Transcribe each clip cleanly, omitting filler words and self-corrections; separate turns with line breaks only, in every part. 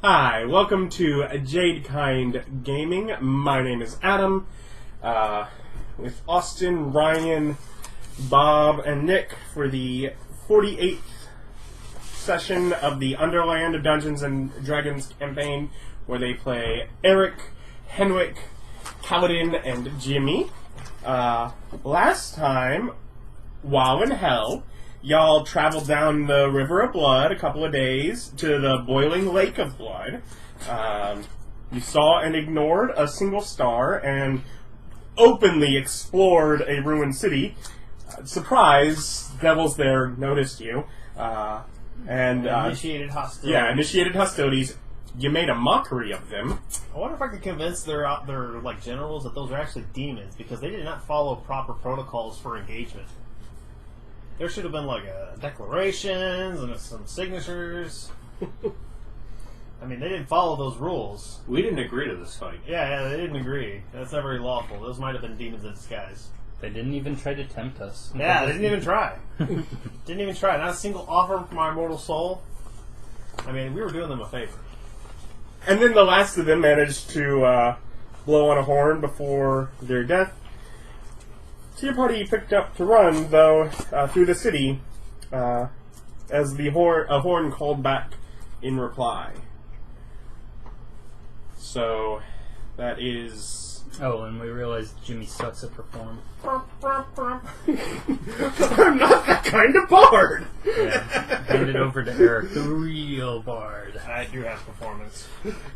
Hi, welcome to Jade Kind Gaming. My name is Adam, with Austin, Ryan, Bob, and Nick for the 48th session of the Underland Dungeons and Dragons campaign, where they play Erich, Henwick, Kalidan, and Jimmy. Last time, while in hell, y'all traveled down the River of Blood a couple of days to the boiling lake of blood. You saw and ignored a single star and openly explored a ruined city. Surprise, devils there noticed you. And
initiated hostilities.
Yeah, initiated hostilities. You made a mockery of them.
I wonder if I could convince their like generals that those are actually demons, because they did not follow proper protocols for engagement. There should have been like declarations and some signatures. I mean, they didn't follow those rules.
We didn't agree to this fight.
Yeah, they didn't agree. That's not very lawful. Those might have been demons in disguise.
They didn't even try to tempt us.
Yeah, they didn't even try. Didn't even try. Not a single offer from our immortal soul. I mean, we were doing them a favor.
And then the last of them managed to blow on a horn before their death. So your party picked up to run, though, through the city, as a horn called back in reply. So, that is...
Oh, and we realized Jimmy sucks at perform.
I'm not that kind of bard!
Yeah. Hand it over to Erich, the real bard.
I do have performance.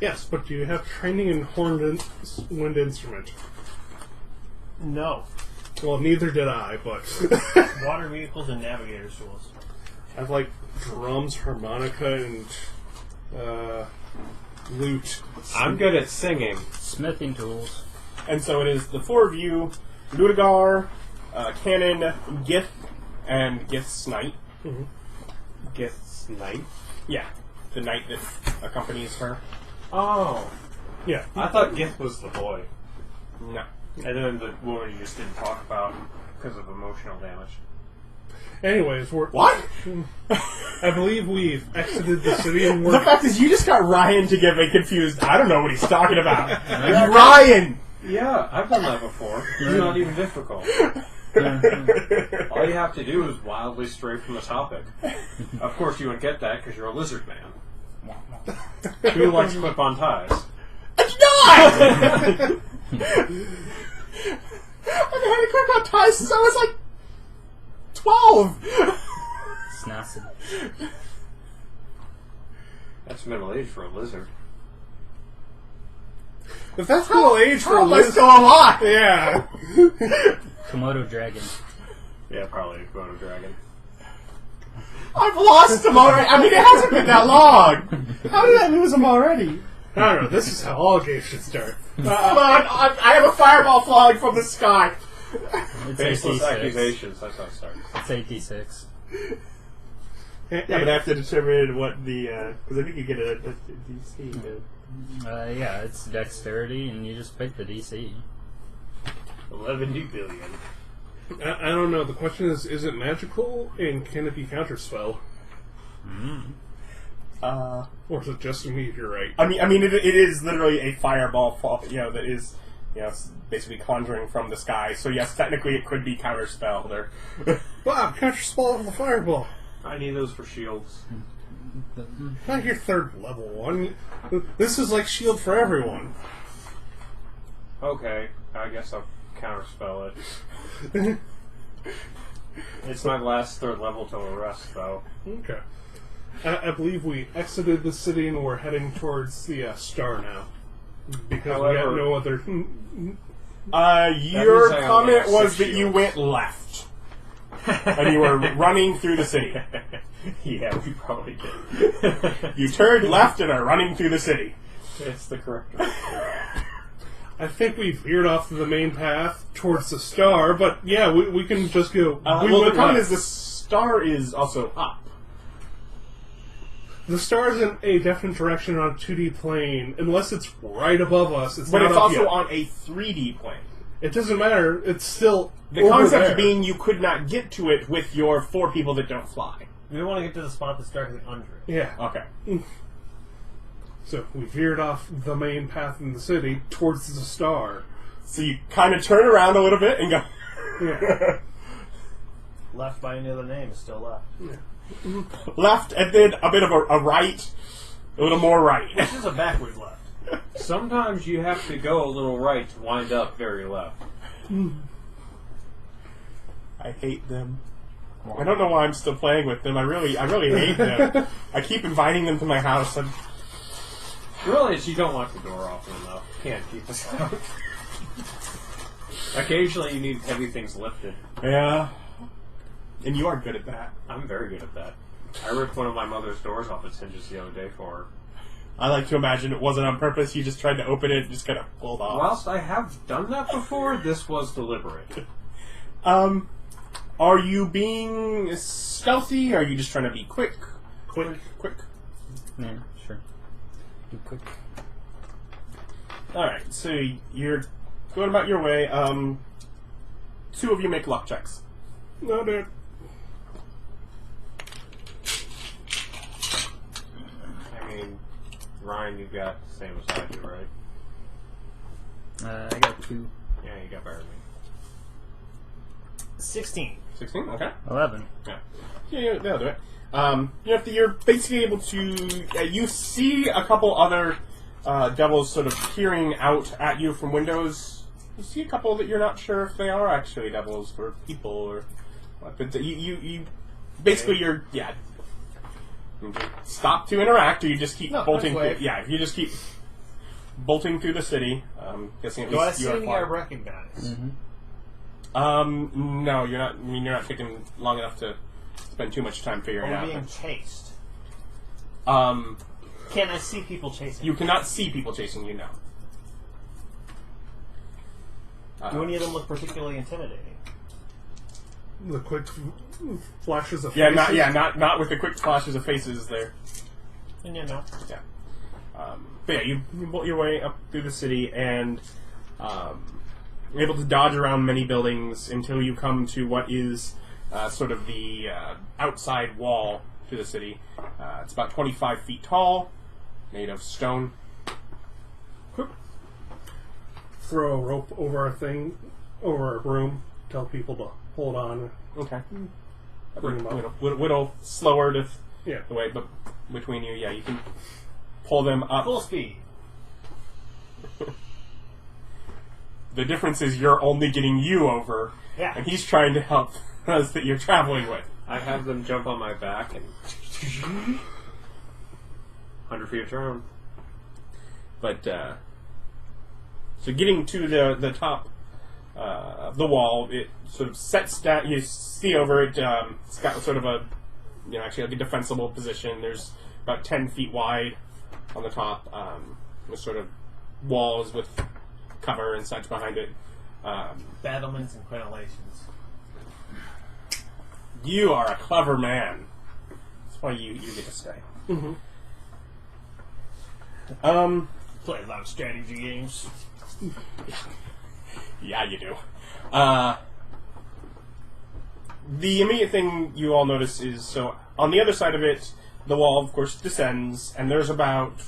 Yes, but do you have training in horned wind instrument?
No.
Well, neither did I, but...
Water vehicles and navigator's tools.
I have, like, drums, harmonica, and, lute.
I'm good at singing.
Smithing tools.
And so it is the four of you, Laduguer, Canon, Gith, and Gith's Knight.
Mm-hmm.
Gith's knight?
Yeah, the knight that accompanies her.
Oh.
Yeah.
I thought Gith was the boy.
No.
And then the woman you just didn't talk about because of emotional damage.
Anyways, we're...
What?
I believe we've exited the city and
The
we're...
fact is, you just got Ryan to get me confused. I don't know what he's talking about. Ryan!
Yeah, I've done that before. It's not even difficult. All you have to do is wildly stray from the topic. Of course, you wouldn't get that because you're a lizard man. Who likes clip-on ties?
It's not! I've been having clip-on ties since I was like 12!
Snacid.
That's middle age for a lizard.
If that's middle age for a
Let's
lizard...
go alive!
Yeah.
Komodo dragon.
Yeah, probably a Komodo dragon.
I've lost him already. I mean, it hasn't been that long. How did I lose him already?
I don't know, this is how all games should start.
I have a fireball falling from the sky.
It's
Baseless
86.
accusations, that's how it starts.
It's 86.
Yeah, but I have to determine what the... Because I think you get a DC.
Yeah, it's dexterity, and you just pick the DC.
11 billion.
I don't know, the question is it magical, and can it be counterspell? Or is it just a meteorite?
I mean, it is literally a fireball fall, that is, it's basically conjuring from the sky. So yes, technically it could be counterspelled. Or
Wow, counterspell of the fireball.
I need those for shields.
Not your third level one. This is like shield for everyone.
Okay, I guess I'll counterspell it. It's my last third level to arrest, though.
Okay. I believe we exited the city and we're heading towards the star now. Because we got no other...
your comment was that you went left. And you were running through the city.
Yeah, we probably did.
You turned left and are running through the city.
It's the correct one.
I think we veered off the main path towards the star, but yeah, we can just go...
Well, the problem is the star is also up.
The star is in a definite direction on a 2D plane, unless it's right above us.
But it's also on a 3D plane.
It doesn't matter. It's still
The
over
concept
there.
being you could not get to it with your 4 people that don't fly.
We want to get to the spot that's directly under it.
Yeah.
Okay.
So we veered off the main path in the city towards the star.
So you kind of turn around a little bit and go...
Yeah.
Left by any other name is still left.
left, and then a bit of a right, a little more right.
This is a backwards left.
Sometimes you have to go a little right to wind up very left.
I hate them. I don't know why I'm still playing with them. I really hate them. I keep inviting them to my house. And
Really, it's you don't lock the door often enough. Can't keep us out. Occasionally you need heavy things lifted.
yeah, and you are good at that.
I'm very good at that. I ripped one of my mother's doors off its hinges the other day for her.
I like to imagine it wasn't on purpose. You just tried to open it and just kind of pulled off.
Whilst I have done that before, this was deliberate.
Are you being stealthy? Or are you just trying to be quick? Quick.
Yeah, sure. Do quick.
Alright, so you're going about your way. 2 of you make luck checks.
No, dude.
I mean, Ryan, you've got the same as I do, right?
I got 2.
Yeah, you got better than me.
16.
16? Okay.
11.
Yeah, they'll do it. You're basically able to... you see a couple other devils sort of peering out at you from windows. You see a couple that you're not sure if they are actually devils or people or... But you basically, you're... Yeah. You stop to interact, or you just keep bolting...
wave.
Yeah, you just keep bolting through the city. Guessing at
Do I
least
see
you are
anything I
flying.
recognize?
No, you're not. I mean, you're not taking long enough to spend too much time figuring it
Or
out.
being chased?
But,
Can I see people chasing?
you cannot see people chasing you now.
Do any of them look particularly intimidating?
The quick flashes of
Yeah,
faces.
not with the quick flashes of faces there.
And you know.
Yeah. But yeah, you bolt your way up through the city and you're able to dodge around many buildings until you come to what is sort of the outside wall to the city. It's about 25 feet tall, made of stone.
Throw a rope over over a broom, tell people to hold on.
Okay.
Bring them up.
Whittle slower to
Yeah.
the way, but between you, yeah, you can pull them up.
Full speed.
The difference is you're only getting you over,
Yeah.
and he's trying to help us that you're traveling with.
I have them jump on my back and 100 feet of turn.
But so getting to the top of the wall, it sort of sets down. You see over it. It's got sort of a actually like a defensible position. There's about 10 feet wide on the top, with sort of walls with cover and such behind it.
Battlements and crenellations.
You are a clever man. That's why you get to stay.
Mm-hmm.
Play a lot of strategy games.
Yeah, you do. The immediate thing you all notice is, so on the other side of it, the wall, of course, descends, and there's about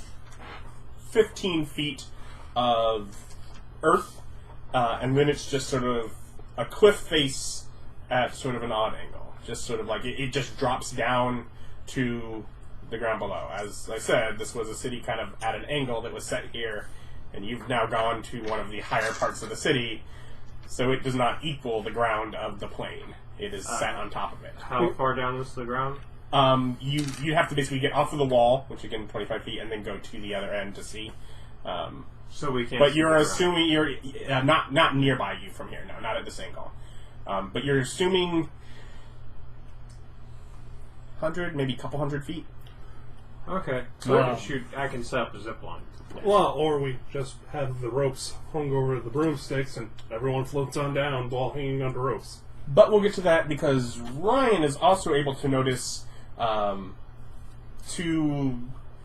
15 feet of earth, and then it's just sort of a cliff face at sort of an odd angle. Just sort of like, it just drops down to the ground below. As I said, this was a city kind of at an angle that was set here, and you've now gone to one of the higher parts of the city, so it does not equal the ground of the plain. It is set on top of it.
How far down is the ground?
You have to basically get off of the wall, which again 25 feet, and then go to the other end to see.
So we can't.
But
see
you're
the ground.
assuming you're not nearby you from here. No, not at this angle. But you're assuming 100, maybe a couple hundred feet.
Okay. So
Wow.
I can set up a zip line.
Well, or we just have the ropes hung over the broomsticks and everyone floats on down while hanging onto ropes.
But we'll get to that because Ryan is also able to notice to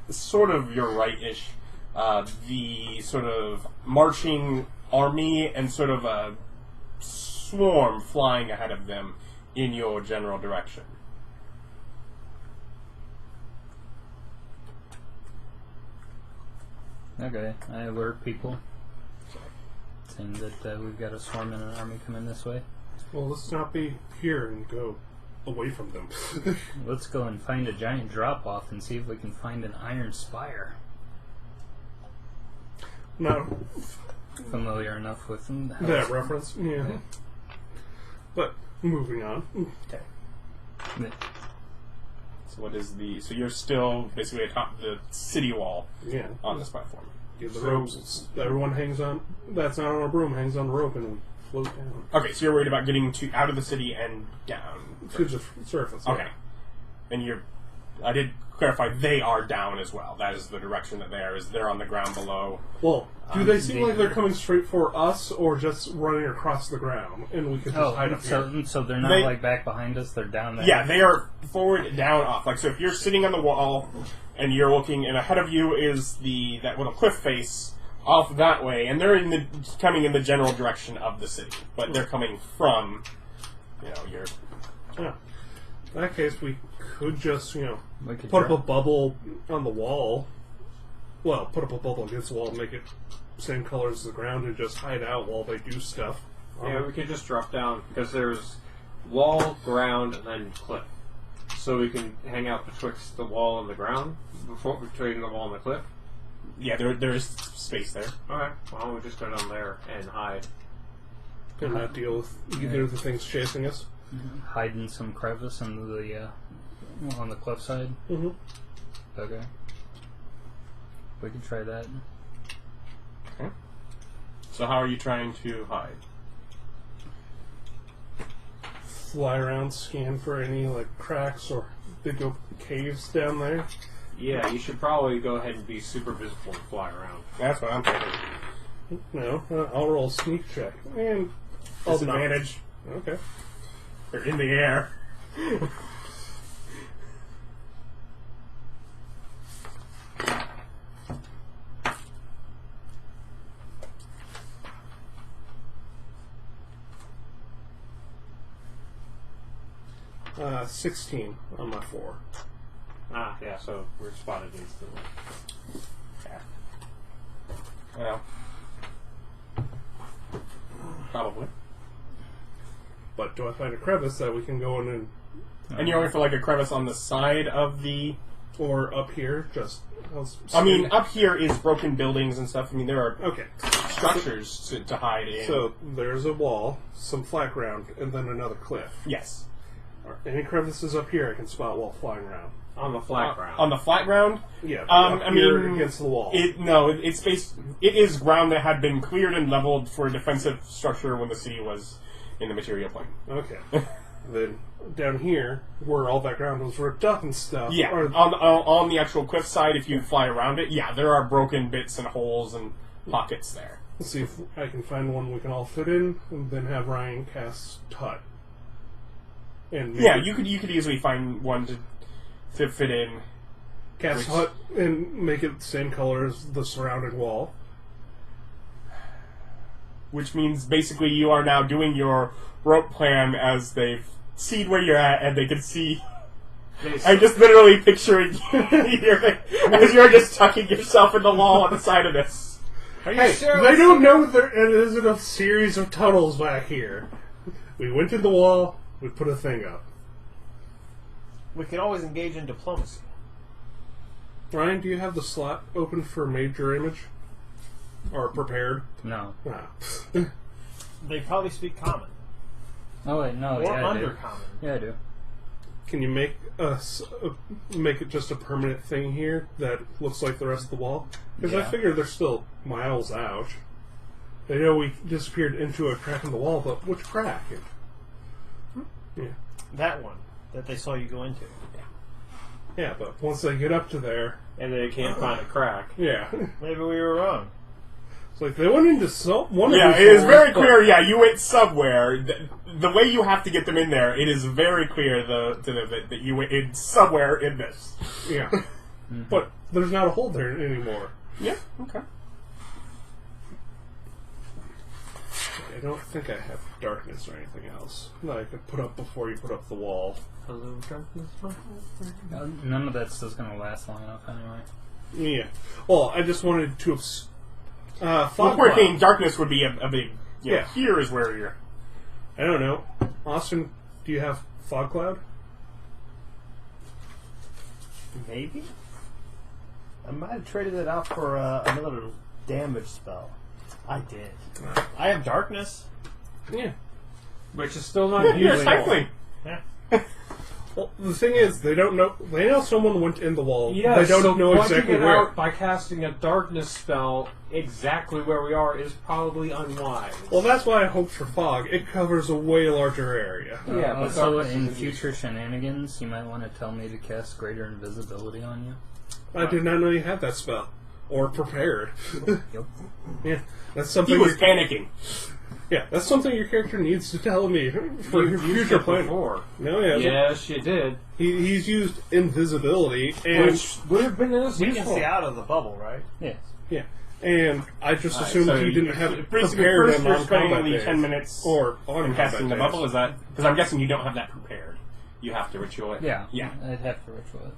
sort of your right-ish the sort of marching army and sort of a swarm flying ahead of them in your general direction.
Okay, I alert people. Saying that we've got a swarm and an army coming this way.
Well, let's not be here and go away from them.
Let's go and find a giant drop-off and see if we can find an iron spire.
Not
Familiar enough with them.
that reference, yeah. But moving on.
Okay. So what is so you're still basically atop the city wall
Yeah.
on this platform.
Get the ropes. Everyone hangs on. That's not on a broom. Hangs on a rope and we float down
Okay, so you're worried about getting out of the city and down.
to the surface.
Okay. And I did clarify they are down as well. That is the direction that they are. Is they're on the ground below.
Well, do they seem like they're coming straight for us, or just running across the ground, and we can just hide up here?
So they're not like back behind us. They're down there.
Yeah, they are forward, down, off. Like so, if you're sitting on the wall and you're looking, and ahead of you is that little cliff face off that way, and they're coming in the general direction of the city, but they're coming from your.
Yeah. In that case, we could just
put
up a bubble on the wall. Well, put up a bubble against the wall and make it same color as the ground and just hide out while they do stuff.
Yeah, we could just drop down because there's wall, ground, and then cliff. So we can hang out betwixt the wall and the ground between the wall and the cliff.
Yeah, there is space there.
Okay, why don't we just go down there and hide?
And not deal with either of the things chasing us.
Hide in some crevice on the cliff side.
Mm-hmm.
Okay. We can try that.
Okay. So how are you trying to hide?
Fly around, scan for any cracks or big open caves down there.
Yeah, you should probably go ahead and be super visible and fly around.
That's what I'm thinking.
No, I'll roll a sneak check. And
Disadvantage.
Okay.
They're in the air.
16 on my 4.
Ah, yeah, so we're spotted instantly.
Yeah. Well, probably.
But do I find a crevice that we can go in and...
And you're looking for a crevice on the side of the...
Or up here, just...
I mean, up here is broken buildings and stuff. I mean, there are
okay.
structures to hide in.
So there's a wall, some flat ground, and then another cliff.
Yes.
Any crevices up here I can spot while flying around.
On the flat ground.
On the flat ground?
Yeah.
I mean,
against the wall.
It is ground that had been cleared and leveled for a defensive structure when the city was in the material plane.
Okay. Then down here, where all that ground was ripped up and stuff.
Yeah. On the actual cliff side, if you fly around it, yeah, there are broken bits and holes and pockets there.
Let's see if I can find one we can all fit in, and then have Ryan cast Tut. And
yeah, you could easily find one to fit in.
Cast Hut and make it the same color as the surrounding wall.
Which means basically you are now doing your rope plan as they've seen where you're at and they can see. I'm just literally picturing you as you're just tucking yourself in the wall on the side of this.
Hey, they don't know there isn't a series of tunnels back here. We went in the wall, we put a thing up.
We could always engage in diplomacy.
Ryan, do you have the slot open for major image? Or prepared?
No.
Ah.
They probably speak common.
Oh wait, no,
Or
yeah, I do.
undercommon.
Yeah, I do.
Can you make make it just a permanent thing here that looks like the rest of the wall? Because I
Yeah.
figure they're still miles out. They know we disappeared into a crack in the wall, but which crack? Yeah.
That one that they saw you go into.
Yeah, but once they get up to there,
And they can't find a crack.
yeah.
Maybe we were wrong.
It's like they went into one of
Yeah,
these
it is
holes,
very
but-
clear. Yeah, you went somewhere. The way you have to get them in there, it is very clear that you went in somewhere in this.
Yeah. But there's not a hole there anymore.
Yeah. Okay.
I don't think I have darkness or anything else that I could put up before you put up the wall.
Hello, darkness.
None of that stuff's gonna last long enough anyway.
Yeah. Well, I just wanted to... fog
Well,
cloud.
working darkness would be a big...
Yeah.
Here is where you're...
I don't know. Austin, do you have fog cloud?
Maybe? I might have traded it out for another damage spell. I did. I have darkness.
Yeah.
Which is still not
You're
useful.
cycling.
Yeah.
Well, the thing is, they don't know. They know someone went in the wall.
Yeah,
they don't
so
know
pointing
exactly
it
where.
out by casting a darkness spell exactly where we are is probably unwise.
Well, that's why I hoped for fog. It covers a way larger area.
Yeah, but
Also,
darkness
in
isn't
future shenanigans, you might want to tell me to cast greater invisibility on you.
I did not know you had that spell or prepared.
Yep.
Yeah, that's
He
something.
was panicking.
Yeah, that's something your character needs to tell me for
You've
your
used
future
it
plan.
before.
No, he hasn't.
Yes, you did.
He's used invisibility, and
Which would have been as
We can
useful.
see out of the bubble, right?
Yes.
yeah, and I just
Alright,
assumed
so
he didn't have it
basically
prepared
first
in
you're
on
spending
combat
the
days.
10 minutes
or on
and casting the
combat
bubble.
days.
Is that... Because I'm guessing you don't have that prepared. You have to ritual it.
Yeah.
Yeah.
I'd have to ritual it.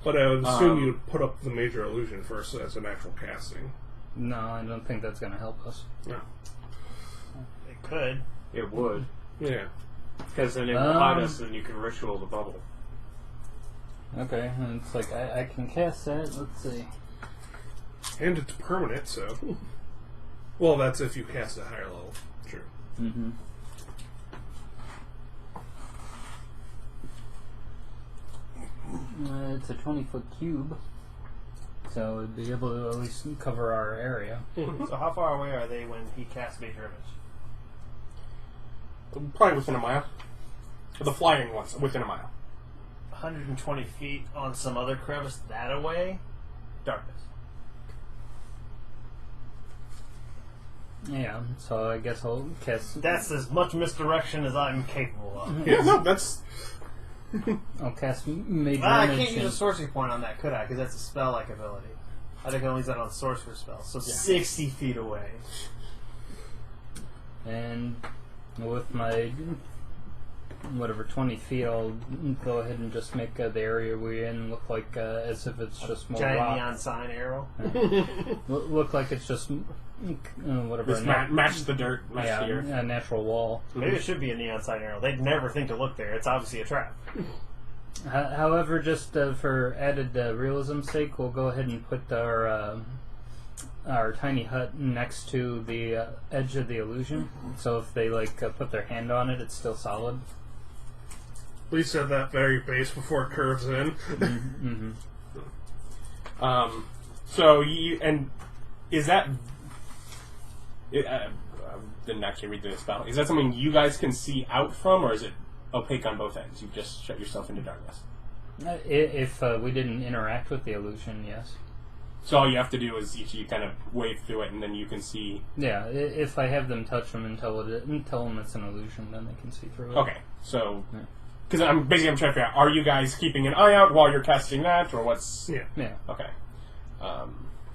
But I would assume
Um,
you'd put up the major illusion first as an actual casting.
No, I don't think that's going to help us.
No.
It could.
It would.
Yeah.
Because then it will hide us and you can ritual the bubble.
Okay, and it's like, I can cast that. Let's see.
And it's permanent, so... Well, that's if you cast at higher level. True.
Mm-hmm. It's a 20-foot cube, so it'd be able to at least cover our area.
So how far away are they when he casts Major Image?
Probably within a mile. The flying ones, within a mile.
120 feet on some other crevice that away? Darkness.
Yeah, so I guess I'll cast.
That's as much misdirection as I'm capable of.
Yeah, no, that's...
I'll cast major
I
image.
can't use a
and-
sorcery point on that, could I? Because that's a spell-like ability. I think I only use that on sorcerer spells. So 60 feet away.
And with my 20 feet, I'll go ahead and just make the area we're in look like as if it's just more
Giant
rock.
neon sign arrow.
Look like it's just whatever.
Just match the dirt, match
yeah,
the earth.
a natural wall.
Maybe it should be a neon sign arrow. They'd never think to look there. It's obviously a trap.
However, just for added realism's sake, we'll go ahead and put our tiny hut next to the edge of the illusion. So if they put their hand on it, it's still solid.
Please set that very base before it curves in.
Mm-hmm.
So you... And is that... I didn't actually read the spell. Is that something you guys can see out from, or is it opaque on both ends? You just shut yourself into darkness.
If we didn't interact with the illusion, yes.
So all you have to do is you kind of wave through it, and then you can see...
Yeah, if I have them touch them and tell them it's an illusion, then they can see through it.
Okay, so...
Yeah.
Because I'm trying to figure out, are you guys keeping an eye out while you're casting that, or what's...
Yeah.
Yeah,
Okay.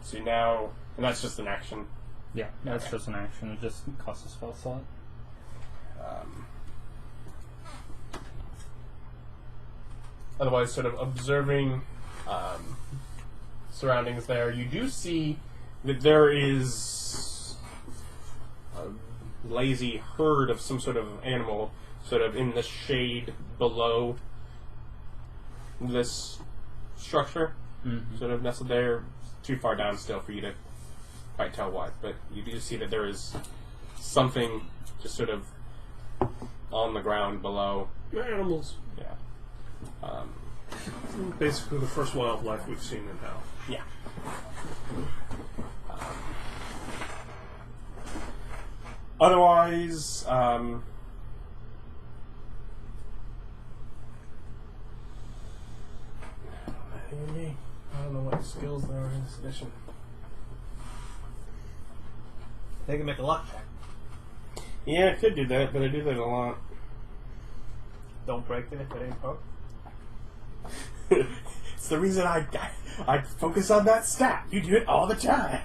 So now... And that's just an action.
yeah, that's
Okay.
just an action. It just costs a spell slot.
Otherwise, sort of observing surroundings there, you do see that there is a lazy herd of some sort of animal sort of in the shade below this structure,
Mm-hmm.
sort of nestled there, too far down still for you to quite tell what, but you do see that there is something just sort of on the ground below.
Animals.
Yeah.
Basically the first wildlife we've seen in hell.
Yeah. Otherwise, I don't know what skills there are in this edition.
They can make a luck check.
Yeah, I could do that, but I do that a lot.
Don't break it if it ain't broke.
It's the reason I focus on that stat. You do it all the time.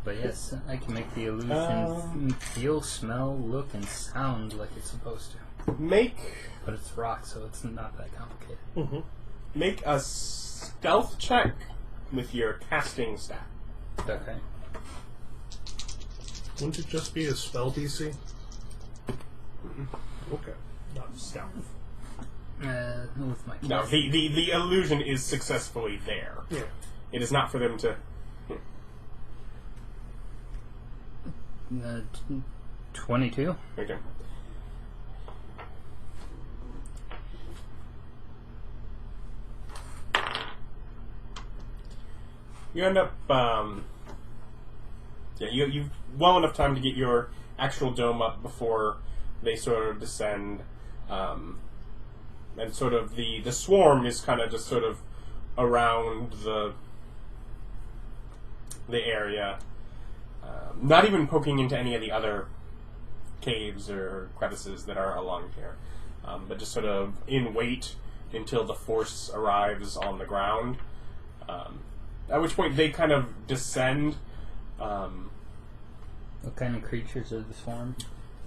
But yes, I can make the illusion feel, smell, look, and sound like it's supposed to. But it's rock, so it's not that complicated.
Mm-hmm.
Make a stealth check with your casting staff.
Okay.
Wouldn't it just be a spell DC?
Mm-hmm.
Okay.
Not stealth.
With my
No, the illusion is successfully there.
Yeah.
It is not for them to...
22.
Okay. You end up, you've well enough time to get your actual dome up before they sort of descend, and sort of the swarm is kind of just sort of around the area, not even poking into any of the other caves or crevices that are along here, but just sort of in wait until the force arrives on the ground. At which point they kind of descend.
What kind of creatures are the swarm?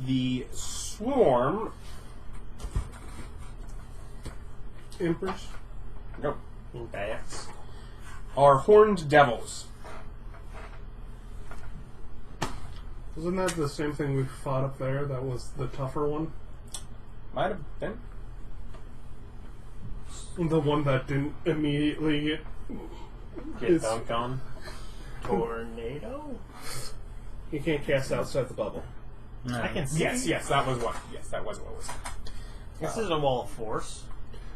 The swarm...
Impers?
Nope.
Bats.
Are horned devils.
Wasn't that the same thing we fought up there? That was the tougher one?
Might have been.
The one that didn't immediately
Get
It's-
dunked on.
Tornado?
You can't cast outside the bubble.
No.
I can see.
Yes, that was what. Yes, that was what was.
This isn't a wall of force.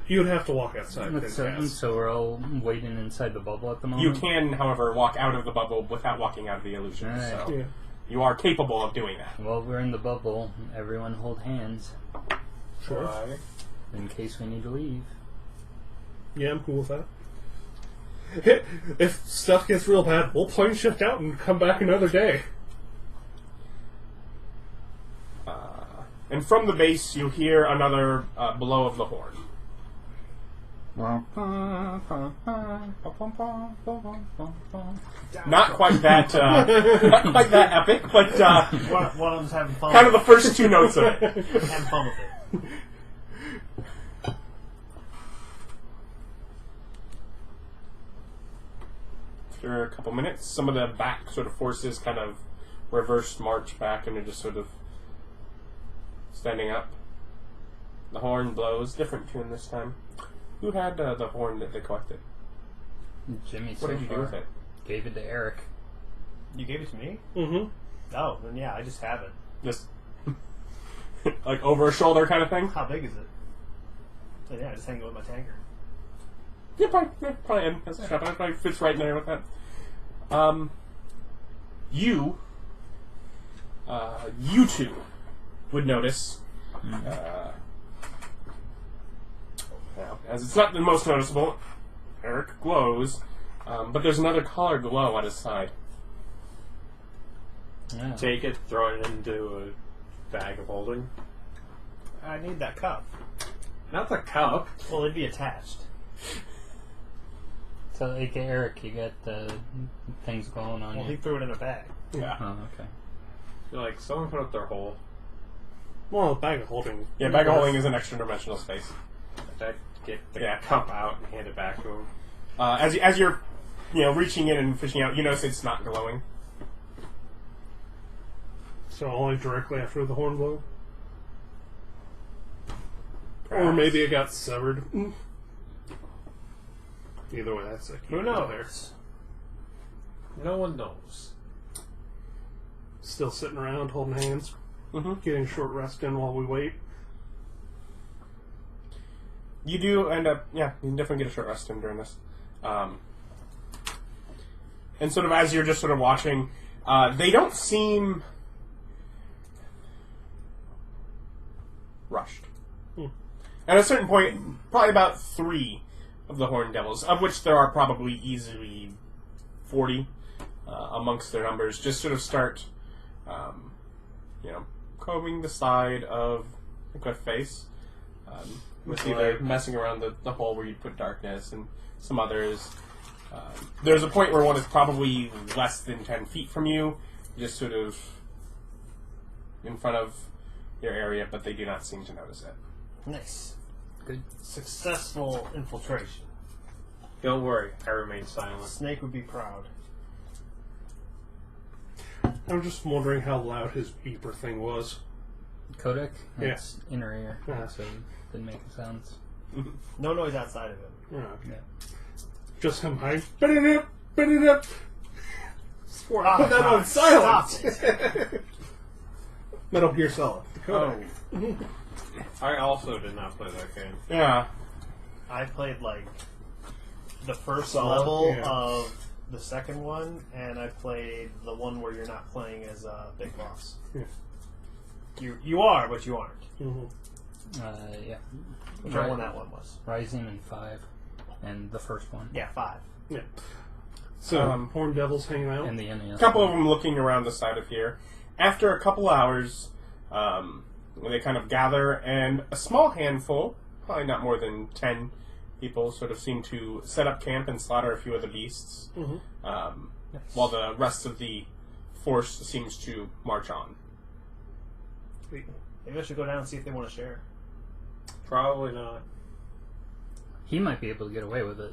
You would have to walk outside and
So,
cast.
so we're all waiting inside the bubble at the moment?
You can, however, walk out of the bubble without walking out of the illusion.
Alright.
So
Yeah.
you are capable of doing that.
While we're in the bubble, everyone hold hands
Sure.
Why?
in case we need to leave.
Yeah, I'm cool with that. If stuff gets real bad, we'll plane shift out and come back another day.
And from the base, you hear another blow of the horn. Not quite that, not quite that epic, but
One of them's having fun.
kind of the first two notes of it.
having fun with it.
After a couple minutes, some of the back sort of forces kind of reverse march back and are just sort of standing up. The horn blows. Different tune this time. Who had the horn that they collected?
Jimmy,
What did you do with it?
Gave it to Erich.
You gave it to me?
Mm-hmm.
Oh, then yeah, I just have it.
Just like over a shoulder kind of thing?
How big is it? So yeah, I just hang it with my tanker.
Yeah, probably in. That's strap. That probably fits right in there with that. You two would notice, well, as it's not the most noticeable, Erich glows, but there's another color glow at his side.
Yeah.
Take it, throw it into a bag of holding.
I need that cup.
Not the cup.
Well, it'd be attached.
So, like, Erich, you got things going on
Well, he
you.
threw it in a bag.
Yeah.
Oh, okay.
You're like, someone put up their hole.
Well, a bag of holding.
Yeah, bag of holding is an extra dimensional space.
I get the
Yeah.
cup out and hand it back to him.
As you're, reaching in and fishing out, you notice it's not glowing.
So only directly after the horn blow? Or
Perhaps.
maybe it got severed. Either way, that's it.
Who knows?
No one knows.
Still sitting around holding hands,
Mm-hmm.
getting a short rest in while we wait.
You do end up, you can definitely get a short rest in during this. And sort of as you're just sort of watching, they don't seem rushed. At a certain point, probably about 3 of the Horned Devils, of which there are probably easily 40 amongst their numbers, just sort of start, combing the side of the cliff face. With either messing around the hole where you'd put darkness and some others. There's a point where one is probably less than 10 feet from you, just sort of in front of your area, but they do not seem to notice it.
Nice.
Good.
Successful infiltration.
Don't worry, I remain silent.
Snake would be proud.
I'm just wondering how loud his beeper thing was.
Codec?
Yeah.
That's inner ear,
Yeah.
so it didn't make a sounds.
No noise outside of it.
Yeah.
Yeah.
Just him high. Put it up. Swore I put that on
Stop
silent.
it.
Metal Gear Solid. The
Oh,
codec.
I also did not play that game.
Yeah.
I played like the first
Solid,
level
yeah.
of the second one, and I played the one where you're not playing as a big boss.
Yeah.
You are, but you aren't.
Yeah.
Whichever one that one was.
Rising and 5, and the first one.
Yeah, 5.
Yeah. So, Horn Devil's hanging out.
And the NES.
A couple of them looking around the side of here. After a couple hours, they kind of gather, and a small handful, probably not more than 10 people, sort of seem to set up camp and slaughter a few of the beasts, while the rest of the force seems to march on.
Maybe I should go down and see if they want to share.
Probably not.
He might be able to get away with it.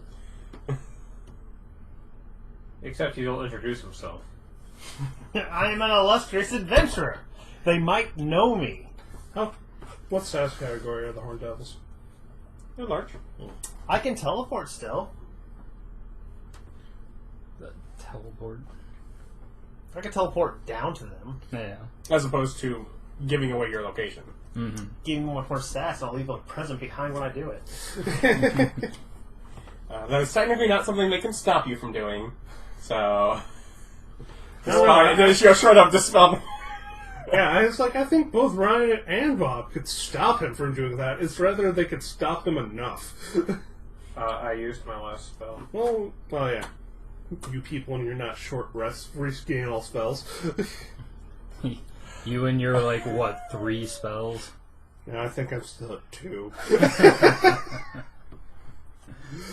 Except he'll introduce himself.
I am an illustrious adventurer. They might know me.
Oh, what status category are the Horn Devils?
They're large.
I can teleport still.
The teleport.
I can teleport down to them.
Yeah.
As opposed to giving away your location.
Mm-hmm.
Give me much more stats, and I'll leave a present behind when I do it.
That is technically not something they can stop you from doing, so...
No,
short of dispel.
Yeah, I was like, I think both Ryan and Bob could stop him from doing that. It's rather they could stop him enough.
I used my last spell.
well, yeah. You people, when you're not short rest, regain all spells.
You and your, like, what, 3 spells?
Yeah, I think I'm still at 2.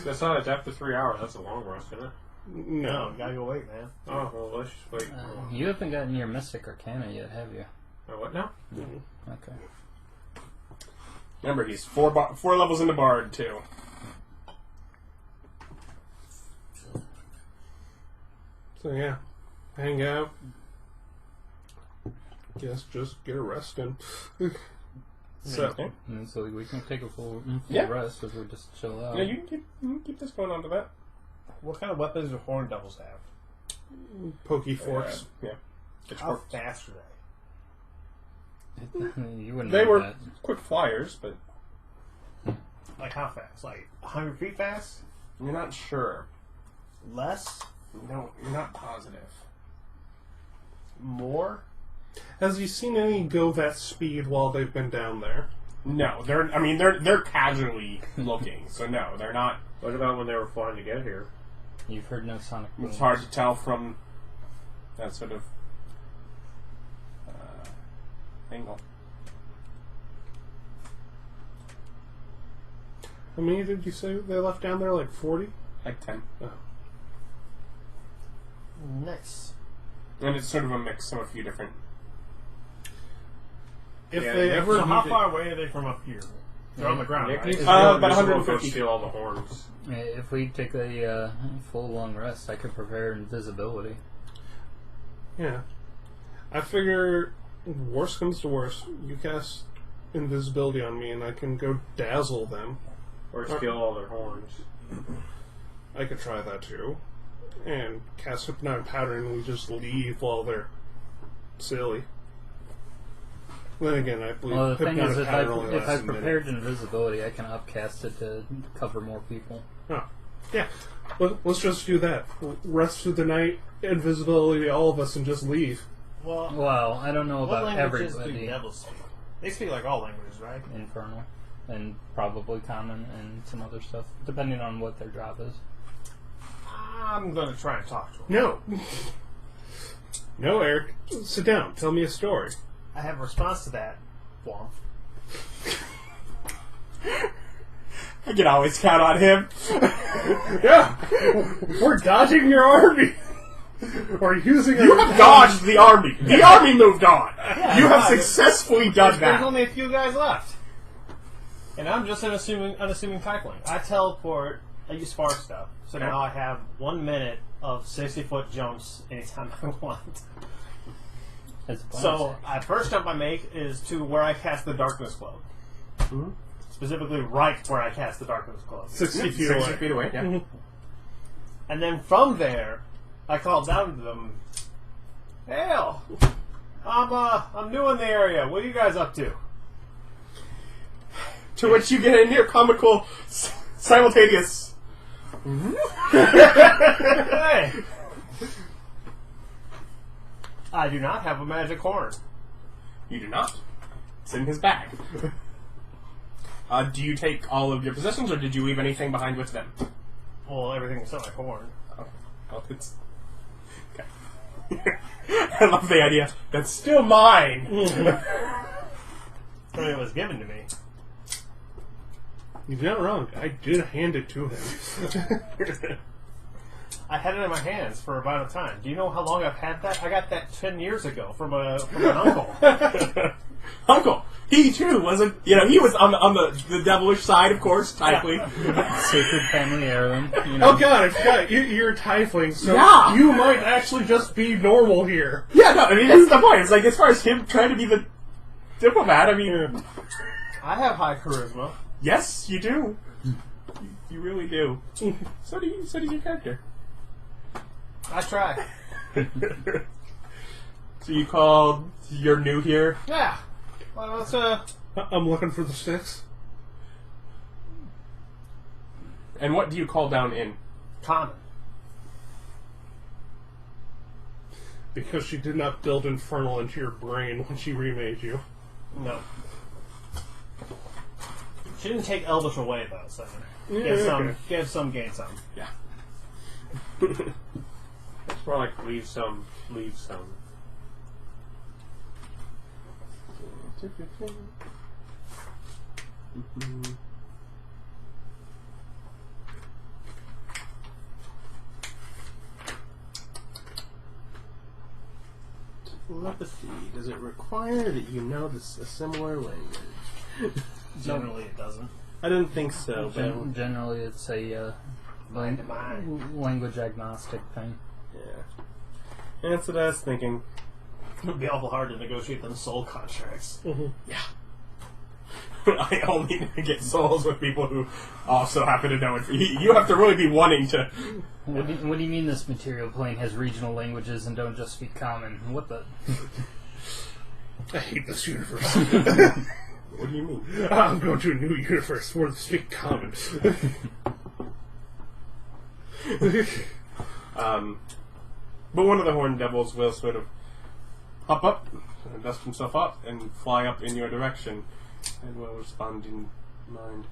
That's not a depth of 3 hours. That's a long rest, isn't it?
No.
You gotta go wait, man.
Oh, well, let's just wait.
You haven't gotten your Mystic Arcana yet, have you?
What now?
Okay.
Remember, he's 4 levels into Bard, too.
So, yeah. Hang out. Guess just get a rest in. So,
Okay.
And so we can take a full
Yeah.
rest if we just chill out.
Yeah, you can keep this going on to that.
What kind of weapons do Horn Devils have?
pokey forks.
Yeah.
How fast are they?
You wouldn't
They
know
were
that.
quick flyers, but
Like how fast? Like 100 feet fast?
you're not sure.
Less?
No, you're not positive.
More?
Has you seen any go that speed while they've been down there?
No, they're casually looking, so no, they're not.
What about when they were flying to get here?
You've heard no sonic booms.
It's hard to tell from that sort of angle.
How many did you say they left down there? Like 40?
Like 10.
Oh.
Nice.
And it's sort of a mix of a few different.
If
Yeah,
they
yeah.
ever
So how
needed-
far away are they from up here? They're on the ground,
Nick
right?
needs to
About
go invisible
150
to steal all the horns.
If we take a full long rest, I could prepare invisibility.
Yeah. I figure, worst comes to worst, you cast invisibility on me and I can go dazzle them.
Or steal all their horns.
I could try that too. And cast Hypnotic Pattern and we just leave while they're silly. Then again, I believe
Well, the thing is,
Hypnotic
if
Pattern only
I
lasts a minute.
prepared invisibility, I can upcast it to cover more people.
Oh. Yeah. Let's just do that. Rest through the night, invisibility to all of us, and just leave.
Well,
Well, I don't know
what
about
languages do
everybody.
devils speak? They speak like all languages, right?
Infernal, and probably common, and some other stuff, depending on what their job is.
I'm gonna try and talk to them.
No. No, Eric. Sit down. Tell me a story.
I have a response to that. Womp.
can always count on him.
Yeah, we're dodging your army. Or using
You have dodged the army. The army moved on.
Yeah,
You have
right.
successfully done
There's
that.
only a few guys left. And I'm just an unassuming typeling. I teleport, I use far stuff. So now I have 1 minute of 60-foot jumps anytime I want.
As a bonus
So,
action.
first jump I make is to where I cast the Darkness Cloak.
Mhm.
Specifically, right where I cast the Darkness Cloak.
60 feet
60
away.
feet away, yeah.
And then from there, I call down to them, Hail! I'm new in the area. What are you guys up to?
To which you get a near comical simultaneous.
Hey! I do not have a magic horn.
You do not. It's in his bag. Do you take all of your possessions, or did you leave anything behind with them?
Well, everything except my horn.
Oh, well, it's... Okay. I love the idea. That's still mine!
I mean, it was given to me.
You're not wrong. I did hand it to him.
I had it in my hands for about a time. Do you know how long I've had that? I got that 10 years ago from an uncle.
Uncle! He too wasn't... You know, he was on the devilish side, of course, typically.
Sacred family heirloom. You know.
Oh god, I forgot. You're a tiefling, so
Yeah.
you might actually just be normal here.
Yeah, no, I mean, that's the point. It's like, as far as him trying to be the diplomat, I mean...
I have high charisma.
Yes, you do. You really do. So does your character.
I try.
So you called... You're new here?
Yeah. Well, let's,
I'm looking for the sticks.
And what do you call down in?
common.
Because she did not build Infernal into your brain when she remade you.
No. She didn't take Elvish away, though, so...
okay.
Give some, gain some.
Yeah.
It's more like leave some, leave some.
Telepathy. Does it require that you know a similar language?
Generally, it doesn't.
I didn't think so, but...
Generally, it's a
Mind to mind.
language agnostic thing.
Yeah. That's what I was thinking.
It would be awful hard to negotiate them soul contracts.
Yeah. I only get souls with people who also happen to know it. You have to really be wanting to...
What do you mean this material plane has regional languages and don't just speak common? What the...
I hate this universe.
What do you mean?
I'm going to a new universe where they speak common.
But one of the Horned Devils will sort of hop up, and dust himself up, and fly up in your direction, and will respond in mind.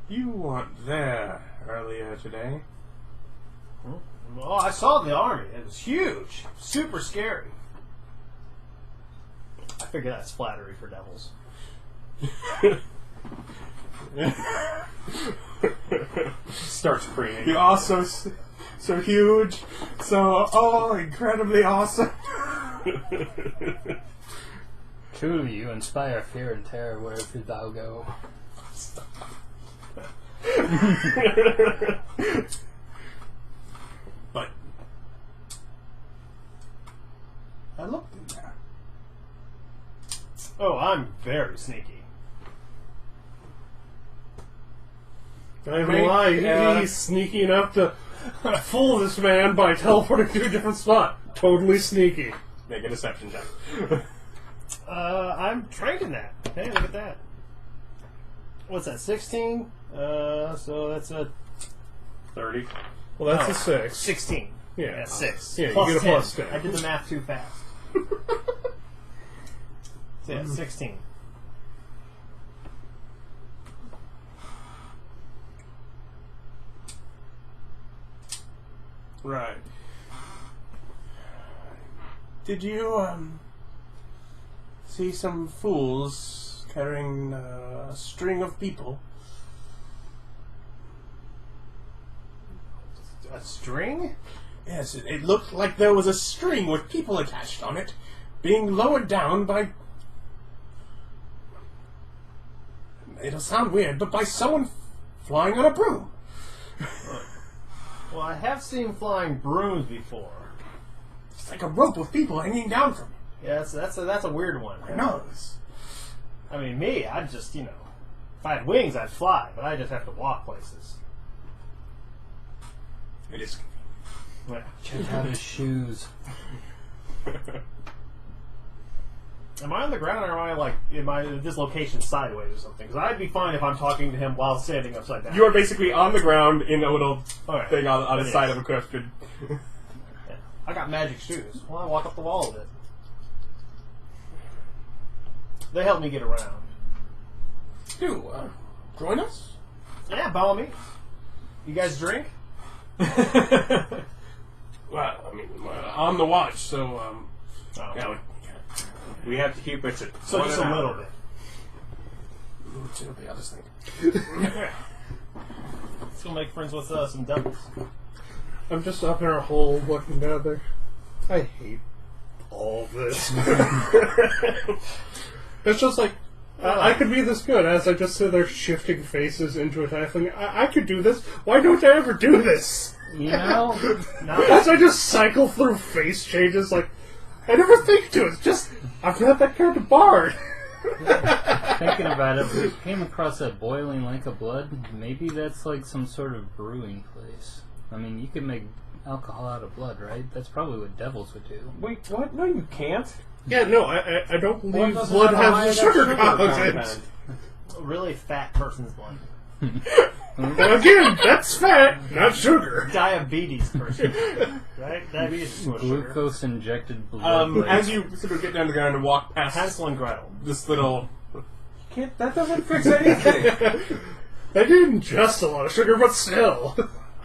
You weren't there earlier today.
Oh, I saw the army. It was huge. Super scary. I figure that's flattery for devils.
Starts preening.
You are so huge, so incredibly awesome.
Truly, you inspire fear and terror wherever thou go.
But I looked in there.
Oh, I'm very sneaky.
I ain't gonna lie,
Yeah.
he's sneaky enough to fool this man by teleporting to a different spot. Totally sneaky.
Make a deception check.
I'm trained in that. Hey, look at that. What's that, 16? So that's a
30.
Well, that's
Oh.
a 6.
16.
Yeah.
6.
Yeah, you
Plus
get a
10.
plus 10.
I did the math too fast. So yeah, 16.
Right. Did you, see some fools carrying a string of people
A string?
Yes, it looked like there was a string with people attached on it, being lowered down by... It'll sound weird, but by someone flying on a broom.
Well, I have seen flying brooms before.
It's like a rope with people hanging down from it.
Yeah, that's a weird one.
I know.
I mean, me, I'd just, if I had wings, I'd fly, but I just have to walk places.
It is
Yeah.
Check out his shoes.
Am I on the ground, or am I at this location sideways or something? Because I'd be fine if I'm talking to him while standing upside down.
You are basically on the ground in a little
Okay.
thing on the
It
side
is.
of a cliff.
Yeah. I got magic shoes. Well, I walk up the wall a bit. They help me get around.
Join us?
Yeah, by all means. You guys drink?
Well, I mean, we're on the watch, so,
Oh.
yeah,
We have to keep it to
So just a little bit.
I'll just think.
Let's go make friends with some devils.
I'm just up in our hole looking down there. I hate all of this. It's just like, I could be this good as I just sit there shifting faces into a tiefling. I could do this. Why don't I ever do this? As I just cycle through face changes, like, I never think to it. It's just, I'm not that kind of bard.
Thinking about it, we came across that boiling lake of blood. Maybe that's like some sort of brewing place. I mean, you could make alcohol out of blood, right? That's probably what devils would do.
Wait, what? No, you can't.
Yeah, no, I don't believe
doesn't
blood
have a high
has
enough
sugar content.
content.
A really fat person's blood.
Well, again, that's fat, not sugar.
Diabetes person. Right? Diabetes is what sugar.
Glucose injected blood.
As you sort of get down the ground and walk past
Hansel and Gretel.
this little...
That doesn't fix anything.
They didn't ingest a lot of sugar, but still.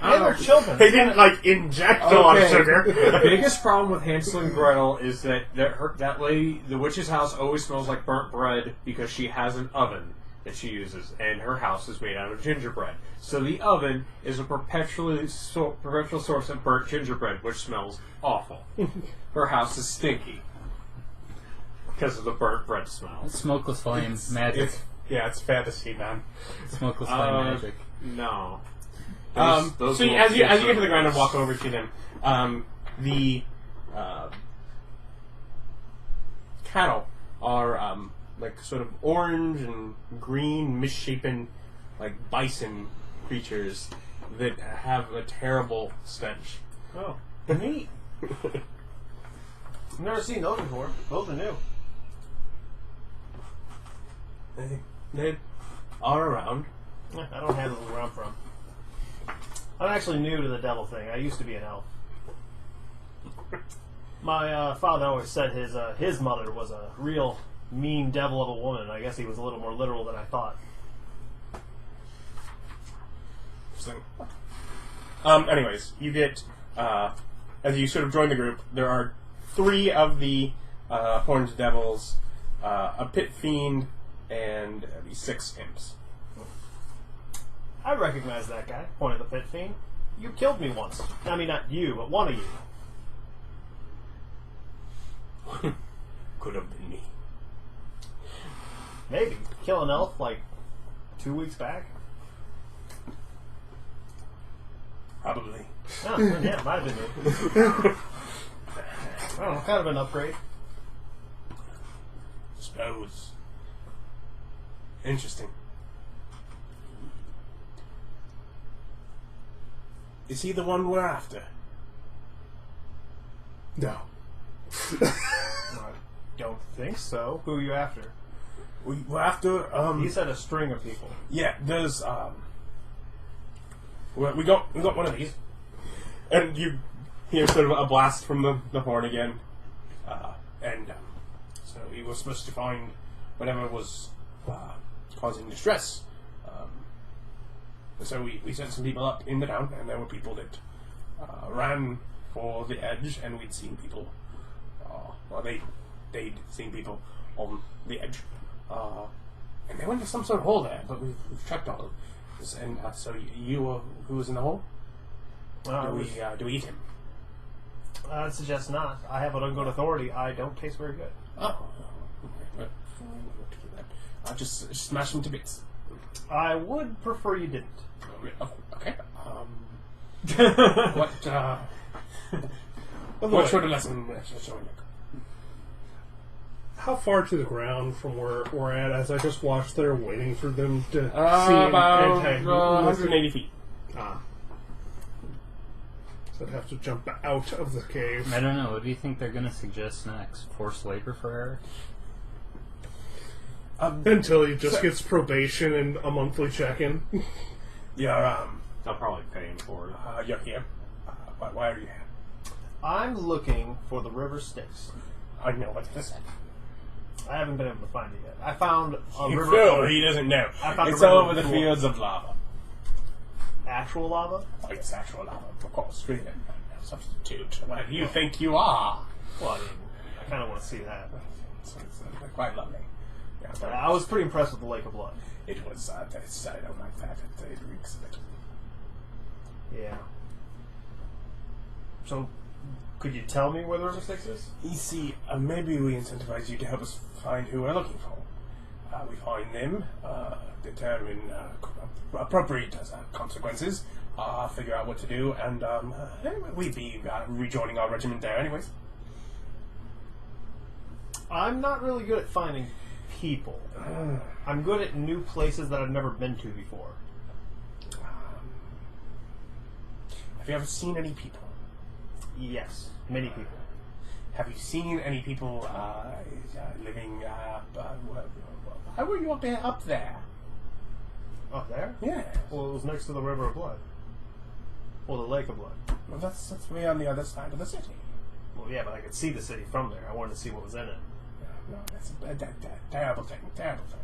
They were children.
They didn't, inject a lot of sugar.
The biggest problem with Hansel and Gretel is that that lady, the witch's house, always smells like burnt bread because she has an oven that she uses, and her house is made out of gingerbread. So the oven is a perpetual source of burnt gingerbread, which smells awful. Her house is stinky because of the burnt bread smell.
Smokeless flame magic.
It's fantasy, man.
Smokeless flame magic.
No.
So as you get to the ground and walk over to them, the cattle are sort of orange and green, misshapen, like bison creatures that have a terrible stench.
Oh, neat. I've never seen those before. Those are new.
They are around.
I don't have where I'm from. I'm actually new to the devil thing. I used to be an elf. My father always said his mother was a real mean devil of a woman. I guess he was a little more literal than I thought.
Anyways, you get as you sort of join the group, there are 3 of the horned devils, a pit fiend, and 6 imps.
I recognize that guy. Pointed the pit fiend. You killed me once. I mean, not you, but one of you.
Could have been me.
Maybe. Kill an elf 2 weeks back?
Probably.
Oh, yeah, might have been me. I don't know, kind of an upgrade.
Suppose. Interesting. Is he the one we're after?
No.
I don't think so. Who are you after?
We're after,
He said a string of people.
yeah, there's, we got one of these. And you hear sort of a blast from the horn again. So we were supposed to find whatever was causing distress. So we sent some people up in the town, and there were people that ran for the edge, and we'd seen people, they'd seen people on the edge. And they went to some sort of hole there, but we've checked all of this. And so you were, who was in the hole? Do we eat him?
I'd suggest not. I have an ungood authority. I don't taste very good.
Oh. I'll just smash him to bits.
I would prefer you didn't.
Okay. What sort of lesson showing?
How far to the ground from where we're at? As I just watched there, waiting for them to see
about
anti-
180 feet.
So I'd have to jump out of the cave.
I don't know. What do you think they're going to suggest next? Forced labor for Erich?
Until he just gets probation and a monthly check-in.
Yeah,
I'll probably pay him for it.
you're here. Why are you here?
I'm looking for the river Styx.
I know what it is.
I haven't been able to find it yet. I found a river.
Phil, he doesn't know.
I found
It's
a river
over the
pool.
fields of lava.
Actual lava?
Oh, it's actual lava, of course. Really, no substitute. What do you think you are?
Well, I mean, I kind of want to see that.
It's quite lovely. Yeah,
But I was pretty impressed with the Lake of Blood.
it was. I don't like that. It reeks of it.
Yeah. So, could you tell me where the river Styx is?
You see, maybe we incentivize you to help us find who we're looking for. We find them, determine appropriate consequences, figure out what to do, and we'd be rejoining our regiment there anyways.
I'm not really good at finding people. I'm good at new places that I've never been to before.
Have you ever seen any people?
Yes, many people.
Have you seen any people living? How were you up there?
Up there?
Yeah.
Well, it was next to the River of Blood. Well, the Lake of Blood.
Well, that's way on the other side of the city.
Well, yeah, but I could see the city from there. I wanted to see what was in it.
No, that's a terrible thing. Terrible thing.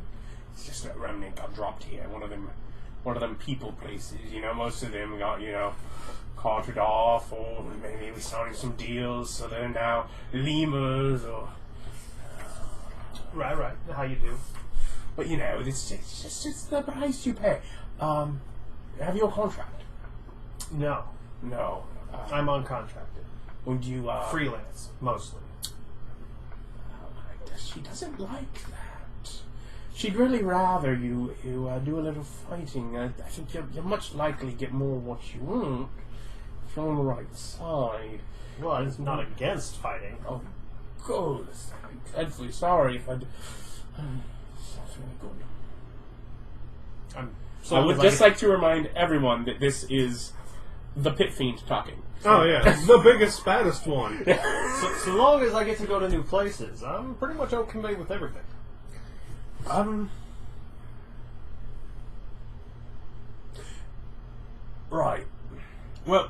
It's just a remnant got dropped here. One of them people places. You know, most of them got carted off, or maybe we starting some deals, so they're now lemurs or.
Right. How you do?
But it's the price you pay. Have you a contract?
No.
No.
I'm uncontracted.
Would you
Freelance, mostly.
She doesn't like that. She'd really rather you do a little fighting. I think you're much likely get more what you want if you're on the right side.
Well, I'm not against fighting.
Oh, good. I'm dreadfully sorry if I'd. That's really good. I would just like to remind everyone that this is the Pit Fiend talking.
Oh yeah, the biggest, baddest one.
So long as I get to go to new places, I'm pretty much okay with everything.
Right. Well,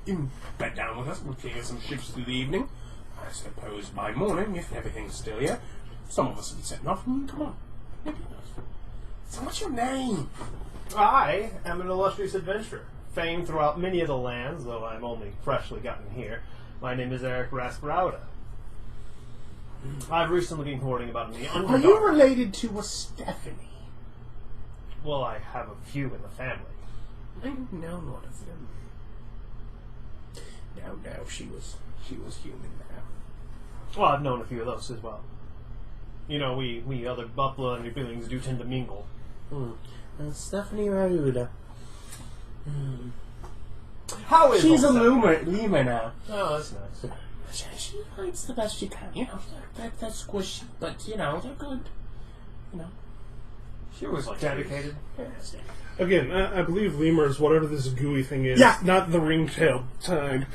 in bed down with us. We'll clear some ships through the evening. I suppose by morning, if everything's still here, some of us will be setting off. Come on. Maybe enough. So what's your name?
I am an illustrious adventurer, famed throughout many of the lands, though I'm only freshly gotten here. My name is Erich Rauda. I've recently been hoarding about in the Underdark.
Are you related to a Stephanie?
Well, I have a few in the family.
I know one of them. No, she was human now.
Well, I've known a few of those as well. You know, we other Buffalo and New do tend to mingle.
Stephanie Rauda.
How is
She's a
old
lemur now.
Oh, that's nice.
She fights the best she can. They're squishy, but they're good.
She was like
Dedicated.
Yes.
Again, I believe lemur is whatever this gooey thing is.
Yeah.
Not the ring-tailed kind.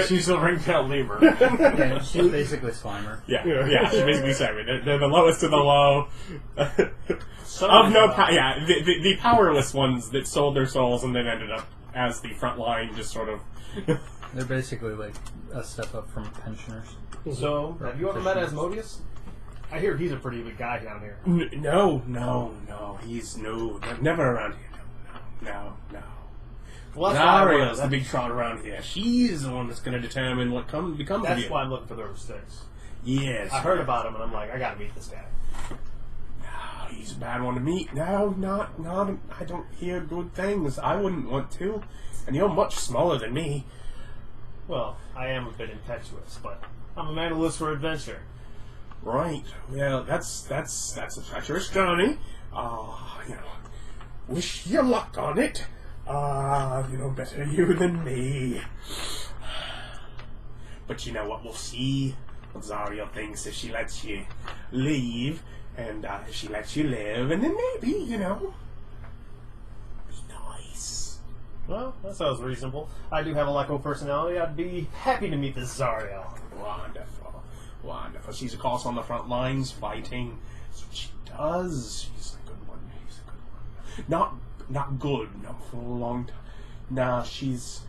She's a ring-tailed lemur.
Yeah, she's basically Slimer.
Yeah, she's basically Slimer. They're the lowest of the low.
Some
Of no power. Yeah, the powerless ones that sold their souls and then ended up as the front line, just sort of.
They're basically like a step up from pensioners.
So, have you ever met Asmodeus? I hear he's a pretty big guy down here.
No. He's never around here. No.
Well, that's why
Zariel's the big shot around here. She's the one that's going to determine what becomes of
That's
you.
why I'm looking for the River Styx.
Yes.
I heard about him and I'm like, I gotta meet this guy.
he's a bad one to meet. No, not. I don't hear good things. I wouldn't want to. And you're much smaller than me.
Well, I am a bit impetuous, but I'm a man who lives for adventure.
Right. Well, that's a treacherous journey. Wish you luck on it. Better you than me. But you know what? We'll see what Zariel thinks if she lets you leave, and if she lets you live, and then maybe, be nice.
Well, that sounds reasonable. I do have a Lecco personality. I'd be happy to meet this Zariel.
Wonderful. She's, of course, on the front lines fighting. That's what she does. She's a good one. Not good. Not for a long time. Nah, she's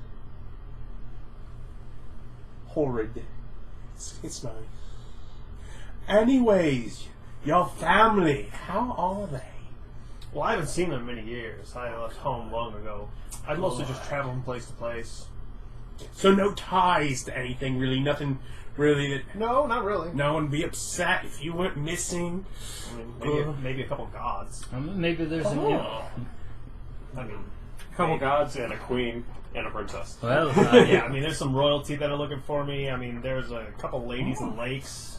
horrid. It's nice. Anyways, your family, how are they?
Well, I haven't seen them in many years. I left home long ago. I mostly just travel from place to place.
So no ties to anything, really. Nothing really that...
No, not really.
No one would be upset if you went missing.
I mean, maybe a couple gods.
Maybe there's a new...
I mean,
A couple gods and a queen and a princess.
Well,
yeah, I mean, there's some royalty that are looking for me. I mean, there's a couple ladies and lakes.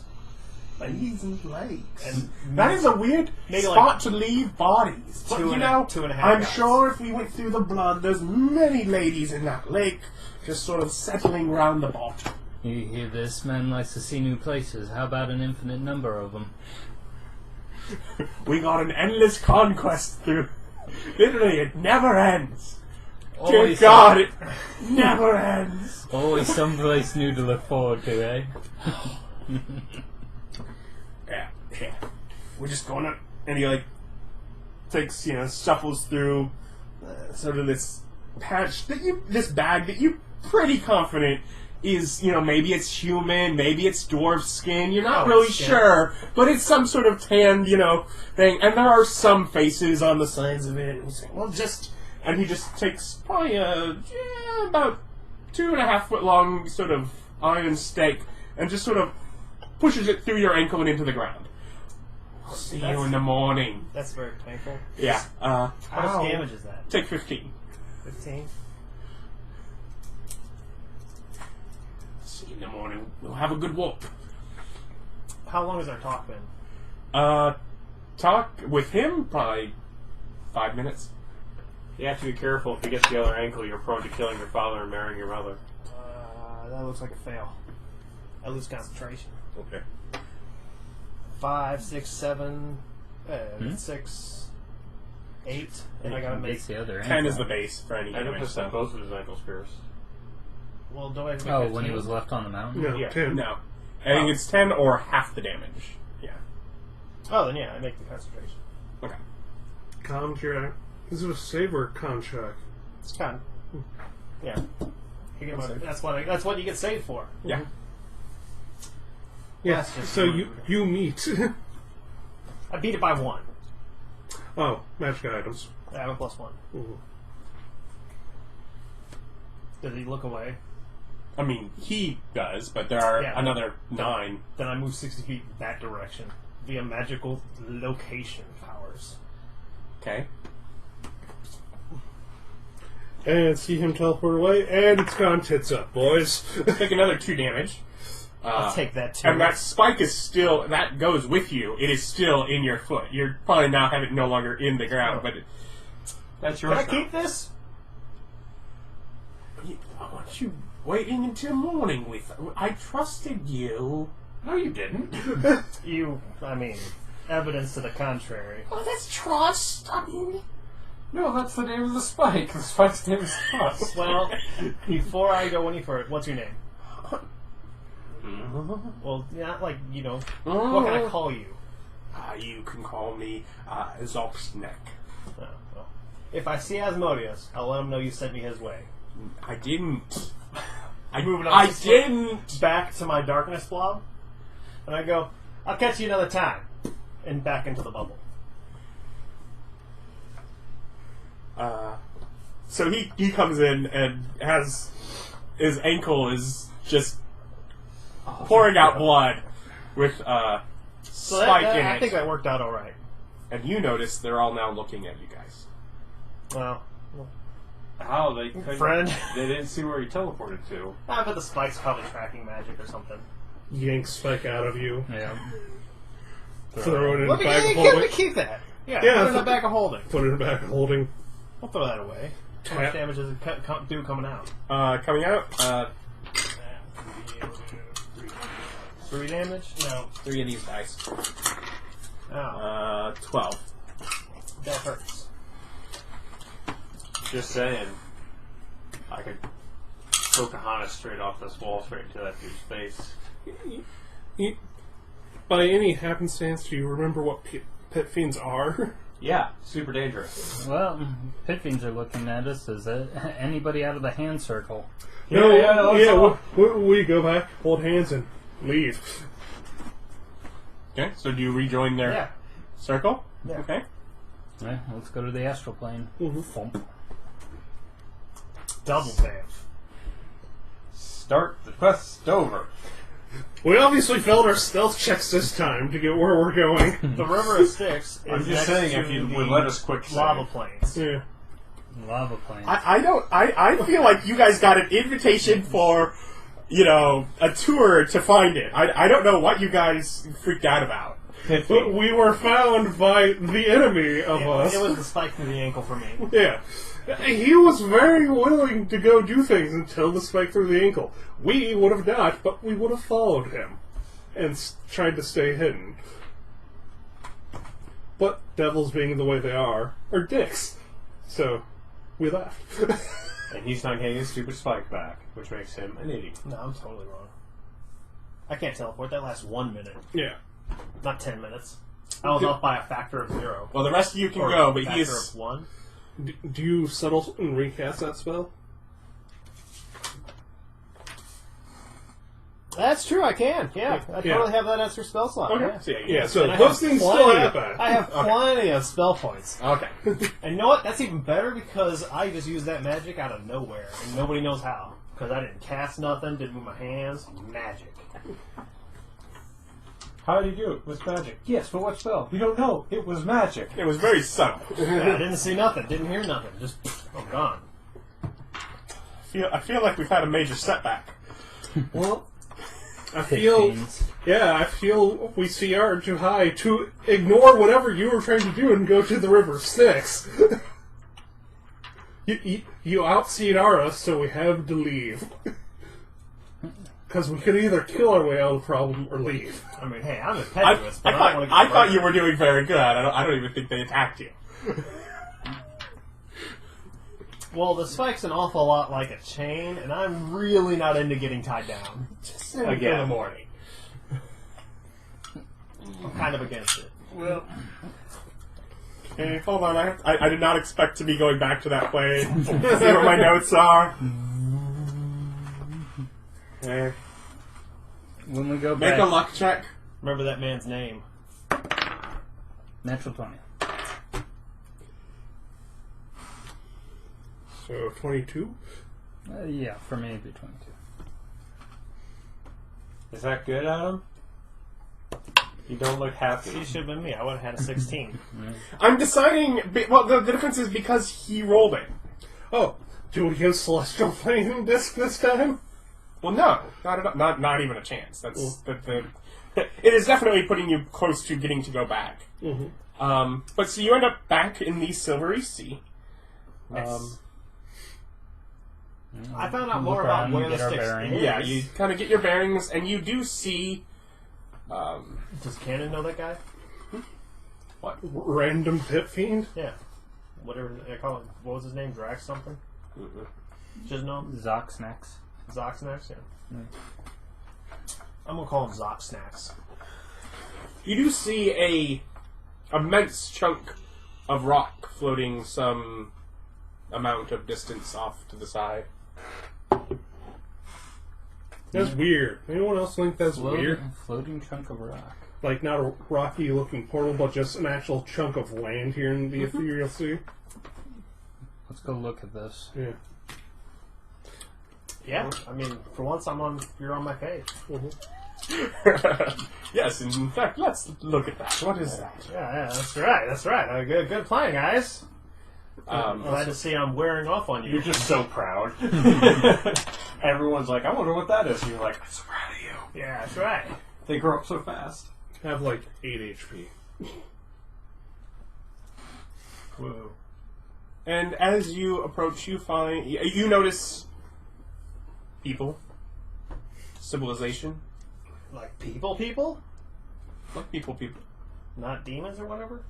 Ladies and lakes.
And
that is a weird spot to leave bodies. But,
2.5
I'm
guys.
sure if we went through the blood, there's many ladies in that lake just sort of settling round the bottom.
You hear this? Man likes to see new places. How about an infinite number of them?
We got an endless conquest through. Literally, it never ends. Dear
Always
God, it never ends.
Always someplace new to look forward to, eh?
Yeah. We're just going up, and he takes, shuffles through sort of this patch this bag that you pretty confident is, maybe it's human, maybe it's dwarf skin, you're not really sure, but it's some sort of tanned, thing, and there are some faces on the sides of it, and he's like, and he just takes probably about 2.5 foot long sort of iron stake, and just sort of pushes it through your ankle and into the ground. I'll see you in the morning.
That's very painful.
Yeah.
How much damage is that?
Take 15.
15?
See you in the morning. We'll have a good walk.
How long has our talk been?
Talk with him? Probably 5 minutes.
You have to be careful. If you get the other ankle, you're prone to killing your father and marrying your mother.
That looks like a fail. I lose concentration.
Okay.
5, 6, 7, 6, 8, and I gotta make...
It's the other
10 is the base for any
I
damage.
noticed that both of his ankles pierced.
Well, do I have to make
Oh,
15?
when he was left on the mountain?
No,
Yeah.
10.
No. I think it's 10 or half the damage. Yeah.
Oh, then yeah, I make the concentration.
Okay.
Contract. Is it a save or a contract?
It's con. Yeah. You get that's what you get saved for.
Yeah.
Yeah.
That's just
So
rude.
you meet.
I beat it by 1.
Oh, magic items.
I have a +1.
Ooh.
Does he look away?
I mean, he does, but there are another 9.
Then I move 60 feet that direction via magical location powers.
Okay.
And see him teleport away, and it's gone tits up, boys.
Take another 2 damage.
I'll take that too.
And that spike is still, that goes with you. It is still in your foot. You're probably now have it no longer in the ground, but
That's
Can
yours
I
now.
keep this?
I want you waiting until morning with. I trusted you.
No, you didn't.
Evidence to the contrary.
Oh, that's trust. I mean,
No, that's the name of the spike. The spike's name is Trust.
Well, before I go any further, what's your name? Well, not like, what can I call you?
You can call me XoxNax.
Oh, well. If I see Asmodeus, I'll let him know you sent me his way.
I didn't.
Moving on
I
to
didn't.
back to my darkness blob, and I go, I'll catch you another time, and back into the bubble.
So he comes in and has his ankle is just pouring out blood with
So
spike in
I
it.
think that worked out all right.
And you notice they're all now looking at you guys.
Well,
How? They couldn't...
Friend.
They didn't see where he teleported to.
I bet the spike's probably tracking magic or something.
Yank spike out of you.
Yeah.
Throw it in a
Let
bag of
me
holding.
keep that. Yeah,
Yeah,
put it in a bag of holding.
Put it in a bag of holding.
I'll throw that away. How much damage does it do coming out?
Coming out,
3 damage? No.
3 of these dice.
Ow.
12.
That hurts.
Just saying. I could Pocahontas straight off this wall straight into that dude's face.
By any happenstance, do you remember what Pit Fiends are?
Yeah, super dangerous.
Well, Pit Fiends are looking at us. Is it anybody out of the hand circle?
We go back, hold hands, and leave.
Okay, so do you rejoin their circle?
Yeah.
Okay.
Right, let's go to the Astral Plane. Thump.
Double bam.
Start the quest over.
We obviously failed our stealth checks this time to get where we're going.
The River of Styx is
I'm just
next
saying,
to
if you
the
would let us quick
lava
save.
plains.
Yeah.
Lava Plane.
I feel like you guys got an invitation for, a tour to find it. I don't know what you guys freaked out about.
But we were found by the enemy of us.
It was the spike through the ankle for me.
Yeah. He was very willing to go do things until the spike through the ankle. We would have not, but we would have followed him and tried to stay hidden. But devils being the way they are dicks. So, we left.
And he's not getting his stupid spike back, which makes him an idiot.
No, I'm totally wrong. I can't teleport. That lasts 1 minute,
Yeah.
not 10 minutes. I was off by a factor of 0.
Well, the rest of you can
Or
go,
a
but
factor
he's...
of 1.
Do you settle and recast that spell?
That's true, I can. Yeah, I totally have that extra spell slot.
Okay.
Yeah.
So,
Yeah, so
And I
those
have
things still
plenty-
happen.
I have plenty of spell points.
Okay.
And you know what? That's even better because I just used that magic out of nowhere, and nobody knows how. Because I didn't cast nothing, didn't move my hands. Magic.
How did he do it? With magic? Yes, but what spell? We don't know. It was magic.
It was very subtle.
Yeah, I didn't see nothing, didn't hear nothing. Just, I'm gone.
I feel like we've had a major setback.
Well, I
Pit
feel...
Fiends.
Yeah, I feel we see art too high to ignore whatever you were trying to do and go to the River of Styx. You outseen Ara, so we have to leave. Because we could either kill our way out of the problem or leave.
I mean, hey, I'm
I
impetuous, but I don't want to get
thought you were doing very good. I don't even think they attacked you.
Well, the spike's an awful lot like a chain, and I'm really not into getting tied down.
Just
In the
again.
morning. I'm kind of against it.
Well,
Okay, hold on. I did not expect to be going back to that plane. See what my notes are. Okay.
when we go
Make
back...
a luck check.
Remember that man's name.
Natural 20.
So, 22?
Yeah, for me it'd be 22.
Is that good, Adam? You don't look happy.
He should have been me. I would have had a 16.
I'm deciding. Well, the difference is because he rolled it.
Oh, do we use Celestial Plane Disc this time?
Well, no, not even a chance. That's it is definitely putting you close to getting to go back.
Mm-hmm.
But so you end up back in the Silvery Sea.
Nice. I found out
Look
more about
around,
where the
get our
Styx
bearings.
is.
Yeah, you kind of get your bearings, and you do see.
Does Cannon know that guy?
What?
Random Pit Fiend?
Yeah. Whatever they call it. What was his name? Drax something? Just know him?
XoxNax.
XoxNax? Yeah. I'm going to call him XoxNax.
You do see a immense chunk of rock floating some amount of distance off to the side.
That's weird. Anyone else think that's weird?
Floating chunk of rock.
Like, not a rocky-looking portal, but just an actual chunk of land here in the Ethereal Sea?
Let's go look at this.
Yeah.
Yeah, I mean, for once you're on my page.
Mm-hmm.
Yes, in fact, let's look at that. What is that?
Yeah, that's right. That's right. Good plan, guys. Glad to see I'm wearing off on you.
You're just so proud. Everyone's like, I wonder what that is. And you're like, I'm so proud of you.
Yeah, that's right.
They grow up so fast.
I have like 8 HP.
Whoa.
And as you approach, you notice people, civilization,
Like people?
like people.
Not demons or whatever?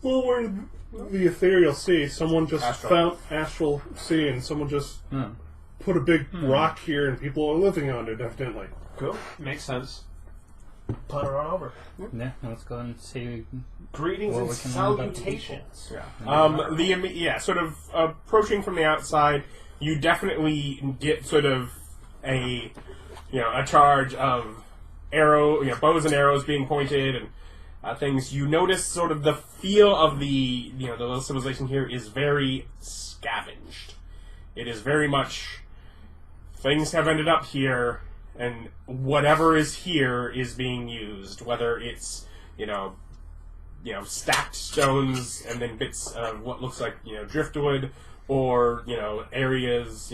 Well, we're in the ethereal sea. Someone just
Astral.
found astral sea, and someone just put a big rock here, and people are living on it, evidently.
Cool. Makes sense.
Putter on over.
Yeah, let's go and see.
Greetings
What
and
we can learn about the
salutations.
Sort of approaching from the outside, you definitely get sort of a charge of bows and arrows being pointed and things. You notice sort of the feel of the little civilization here is very scavenged. It is very much things have ended up here, and whatever is here is being used. Whether it's stacked stones and then bits of what looks like driftwood, or areas,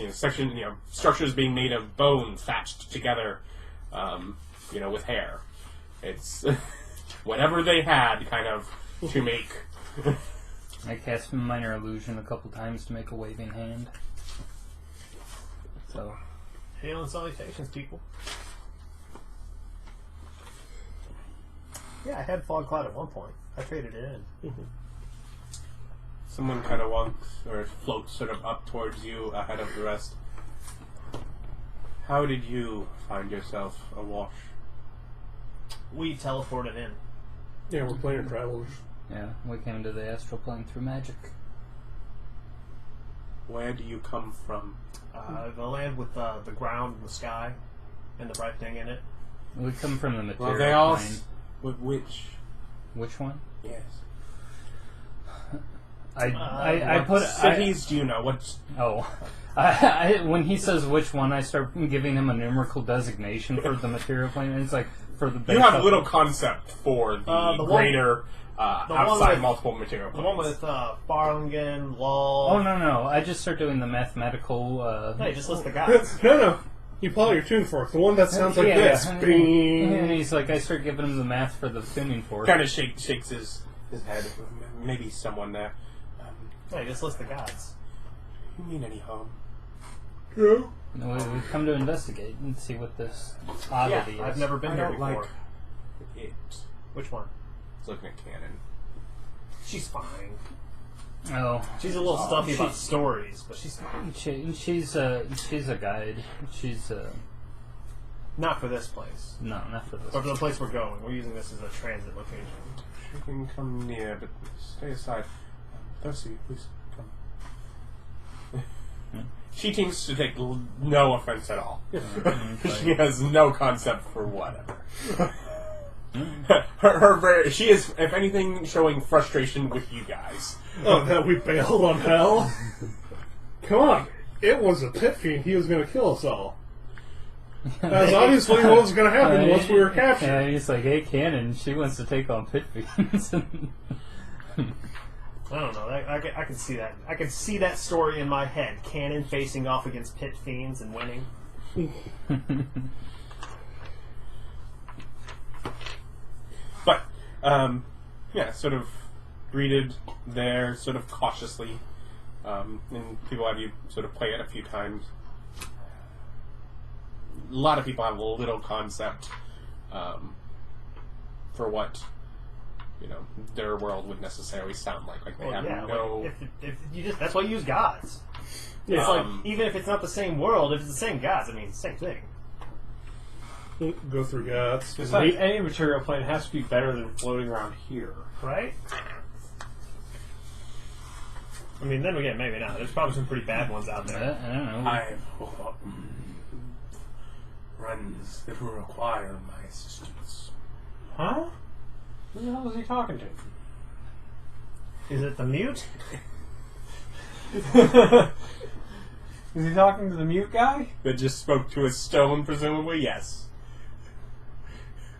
structures being made of bone thatched together, with hair. It's whatever they had, kind of, to make.
I cast minor illusion a couple times to make a waving hand. So,
Hail and salutations, people. Yeah, I had Fog Cloud at one point. I traded it in.
Someone kind of walks or floats sort of up towards you ahead of the rest. How did you find yourself awash?
We teleported in.
Yeah, we're planar travelers.
yeah, we came to the Astral Plane through magic.
Where do you come from?
The land with the ground and the sky and the bright thing in it.
We come from the material
Well, they all.
plane.
Which?
Which one?
Yes.
I put
cities. Do you know what?
When he says which one, I start giving him a numerical designation for the material plane. And it's like for the.
You have little concept for the greater outside
with,
multiple material
The
planes.
one with Farlingen, Law.
Oh no! I just start doing the mathematical.
Hey, just list the guys.
No. You pull out your tune fork. The one that sounds like this. Bing.
And he's like, I start giving him the math for the tuning fork.
Kind of shakes his head. Maybe someone there.
Hey, just list the gods.
You mean any harm?
Yeah.
We come to investigate and see what this oddity is.
I've never been
I
here
don't
before.
like it.
Which one?
It's looking at Cannon.
She's fine.
Oh,
She's a little stuffy about stories, but she's fine.
she's a guide. She's
Not for this place.
no, not for this.
But for the place we're going. We're using this as a transit location.
She can come near, but stay aside. Darcy, please come. She seems to take no offense at all. She has no concept for whatever. She is, if anything, showing frustration with you guys.
Oh, that we bailed on hell? Come on. It was a Pit Fiend. He was going to kill us all. That's obviously what was going to happen once we were captured.
Yeah, he's like, hey, Cannon, she wants to take on Pit Fiends.
I don't know. I can see that. I can see that story in my head. Cannon facing off against Pit Fiends and winning.
But, sort of greeted there, sort of cautiously. And people have you sort of play it a few times. A lot of people have a little concept for what their world would necessarily sound like. Like they have no.
Like if you just that's why you use gods.
Yeah.
It's like even if it's not the same world, if it's the same gods, I mean, it's the same thing.
Go through gods.
Besides, any material plane has to be better than floating around here.
Right? I mean, then again, maybe not. There's probably some pretty bad ones out there.
I don't know.
I have friends that will require my assistance.
Huh? Who the hell is he talking to?
Is it the mute?
Is he talking to the mute guy?
That just spoke to a stone, presumably? Yes.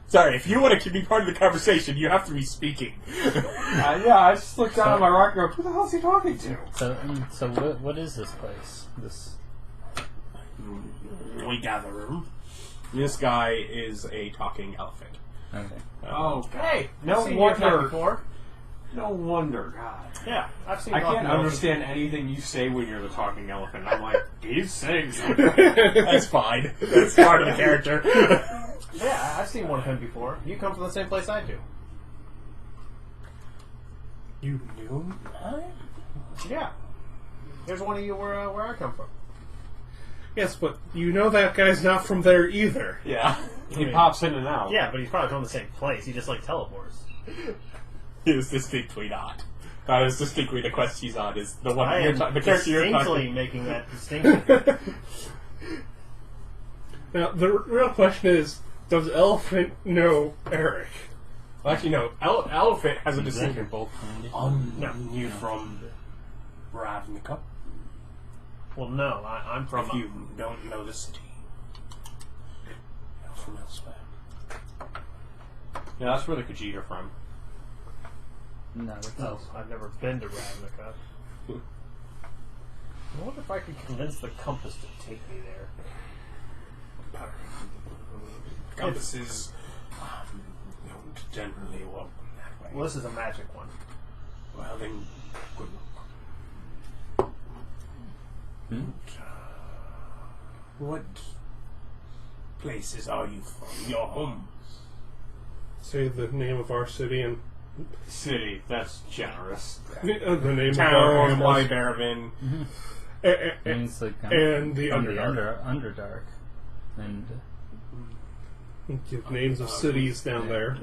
Sorry, if you want to be part of the conversation, you have to be speaking.
Yeah, I just looked down at my rock and go, who the hell is he talking to?
So what is this place?
We gather room. This guy is a talking elephant.
Okay.
Oh,
Hey,
no
I've seen your kind
wonder.
before.
No wonder, God.
Yeah, I've seen.
I can't
talking
understand anything you say when you're the talking elephant. I'm like, he's saying something.
That's fine. That's part of the character.
elephants. Yeah, I've seen one of him before. You come from the same place I do.
You knew?
Yeah. There's one of you where I come from.
Yes, but you know that guy's not from there either.
Yeah. He pops in and out.
Yeah, but he's probably from the same place. He just teleports.
He is distinctly not. That is distinctly the quest he's on. Is the one
I
you're
am
the character you're
distinctly
talking.
making that distinction.
Now, the real question is, does Elephant know Erich?
Well, actually, no. Elephant has a distinction.
both handy.
You from Ravnica?
Well, no, I'm from.
If you don't know the city, you're from elsewhere.
Yeah, that's where the Khajiit are from.
No, that's
No, I've never been to Ravnica. I wonder if I could convince the compass to take me there.
Compasses don't generally work that way.
Well, this is a magic one.
Well, then, good luck. What places are you from? Your home?
Say the name of our city and
City, that's generous.
the name of our
Town,
hamlet.
Wyvern.
means like
and the
from the
Underdark.
Underdark, and
Give names of cities down there.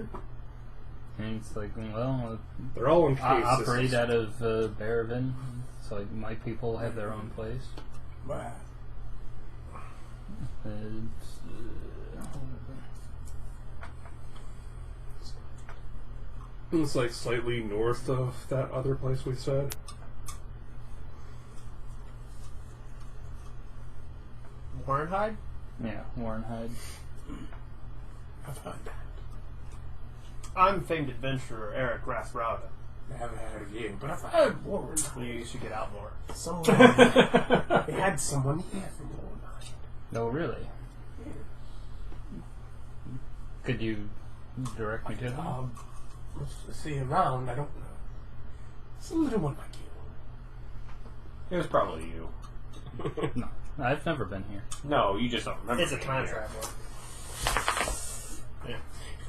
it's like, well,
They're all in
I
case
operate
systems.
out of Baravin, so like, my people have their own place.
Well,
It's,
It's like slightly north of that other place we said.
Warrenhide?
yeah, Warrenhide.
I've heard that.
I'm famed adventurer Erich Rauda.
I haven't heard of you, but I've heard Warren.
You should get out more.
Someone. They had someone here from Warren.
Oh, really? Could you direct me to them?
Let's see around. I don't know. It's a little one like
It was probably you.
No, I've never been here.
No, you just don't remember.
It's a
being
time
here.
traveler.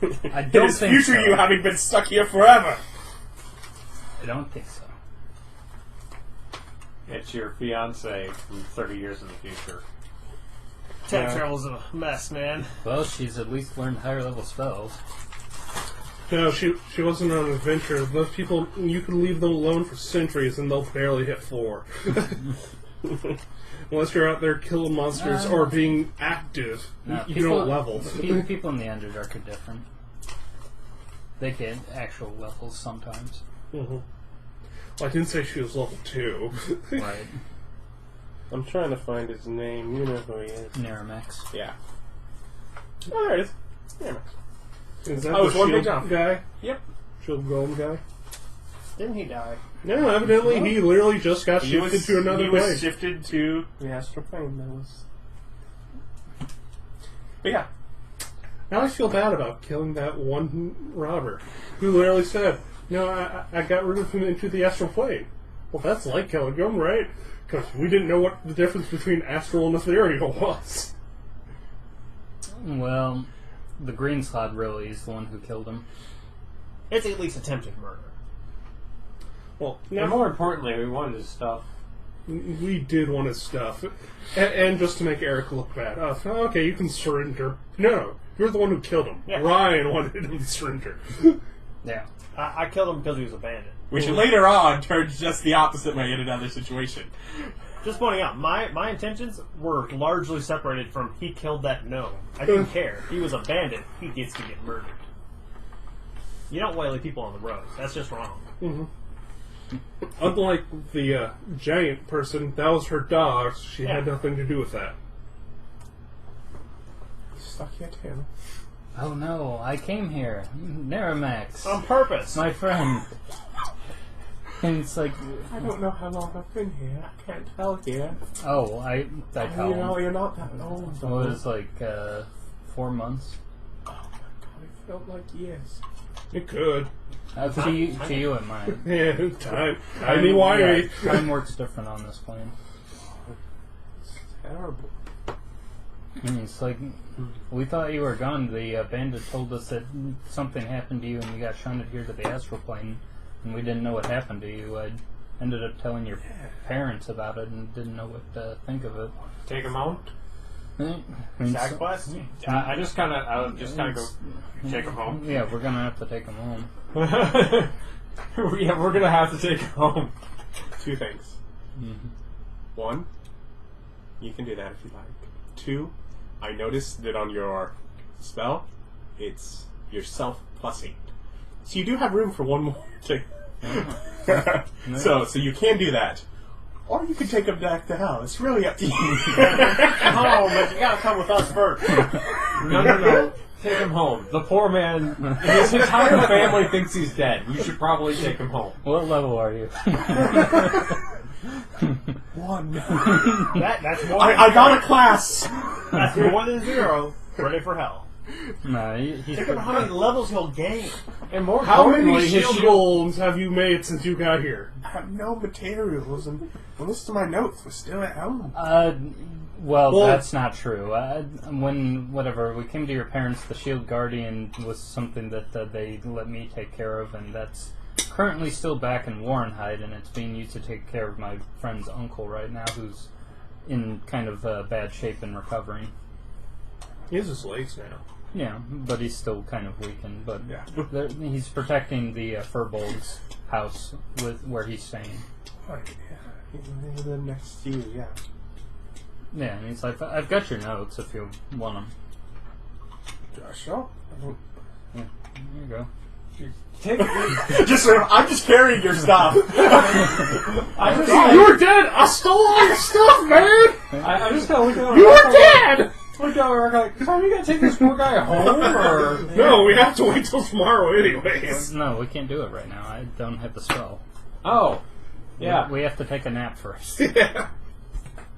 you.
I
It
don't
is
think
future
so.
you having been stuck here forever.
I don't think so.
It's your fiance from 30 years in the future.
Time
Yeah.
travel's a mess, man.
Well, she's at least learned higher level spells.
No, she wasn't on an adventure. Those people, you can leave them alone for centuries and they'll barely hit 4. Unless you're out there killing monsters or being active, you don't level.
People in the Underdark are different. They get actual levels sometimes.
Well, I didn't say she was level 2.
Right.
I'm trying to find his name. You know who he is.
Naramex.
Yeah. Oh, there it is. Yeah.
Is that
I was
the
one big
shield
jump.
guy?
Yep.
Shield golem guy?
Didn't he die?
No, evidently he literally just got shifted to another
He was
plane.
shifted to the Astral Plane. That was. But yeah.
Now I feel bad about killing that one robber who literally said, "No, I got rid of him into the astral plane." Well, that's like killing him, right? Because we didn't know what the difference between astral and ethereal was.
Well, the green slot really is the one who killed him.
It's at least attempted murder.
Well,
And
now
more importantly, we wanted his stuff.
we did want his stuff, and just to make Erich look bad. Oh, okay, you can surrender. No, you're the one who killed him.
Yeah.
Ryan wanted him to surrender.
Yeah.
I killed him because he was a bandit.
Which later on turns just the opposite way in another situation.
Just pointing out, my intentions were largely separated from he killed that gnome. I didn't care. He was a bandit. He gets to get murdered. You don't waylay people on the road. That's just wrong.
Unlike the giant person, that was her dog. She had nothing to do with that.
Stuck your tail.
Oh no, I came here. Naramax.
On purpose.
My friend. And it's like...
I don't know how long I've been here. I can't tell you.
Oh, I tell
You
him.
know, you're not that old.
It was like 4 months.
Oh my god, it felt like years.
It could.
To you it might.
Yeah, time. Timey-wimey.
Yeah, time works different on this plane.
It's terrible.
It's like, we thought you were gone. The bandit told us that something happened to you and you got shunted here to the Astral Plane, and we didn't know what happened to you. I ended up telling your parents about it and didn't know what to think of it.
Take him home.
Side quest?
I just kind of go take him home.
Yeah, we're gonna have to take him home.
Yeah, we're gonna have to take him home.
2 things.
Mm-hmm.
1, you can do that if you like. 2, I noticed that on your spell, it's yourself plus 8. So you do have room for 1 more thing. So you can do that. Or you can take him back to hell. It's really up to you.
Oh, but you gotta come with us first.
No. Take him home. The poor man, his entire family thinks he's dead. We should probably take him home.
What level are you?
1.
That's more
I got a class!
That's more than 0. Ready for hell.
No, he's...
Think about how many levels he'll gain.
And more
How many
importantly, his
shield golems have you made since you got here?
I have no materials, and most of my notes were still at home.
Well,
Well-
that's not true. When we came to your parents, the Shield Guardian was something that they let me take care of, and that's currently still back in Warrenhide, and it's being used to take care of my friend's uncle right now, who's in kind of bad shape and recovering.
He's his legs now.
Yeah, but he's still kind of weakened. But
Yeah.
he's protecting the Furbolg's house where he's staying.
Right, yeah. The next to you, yeah.
Yeah, and he's like, I've got your notes if you want them.
Sure.
Yeah, there you go.
I'm just carrying your stuff.
You were dead! I stole all your stuff, man!
I'm just gonna look at
You were dead!
Look at Eric like, are we gonna take this poor guy home, or...?
No, we have to wait till tomorrow anyways.
No, we can't do it right now. I don't have the spell.
Oh. Yeah.
We have to take a nap first.
Yeah.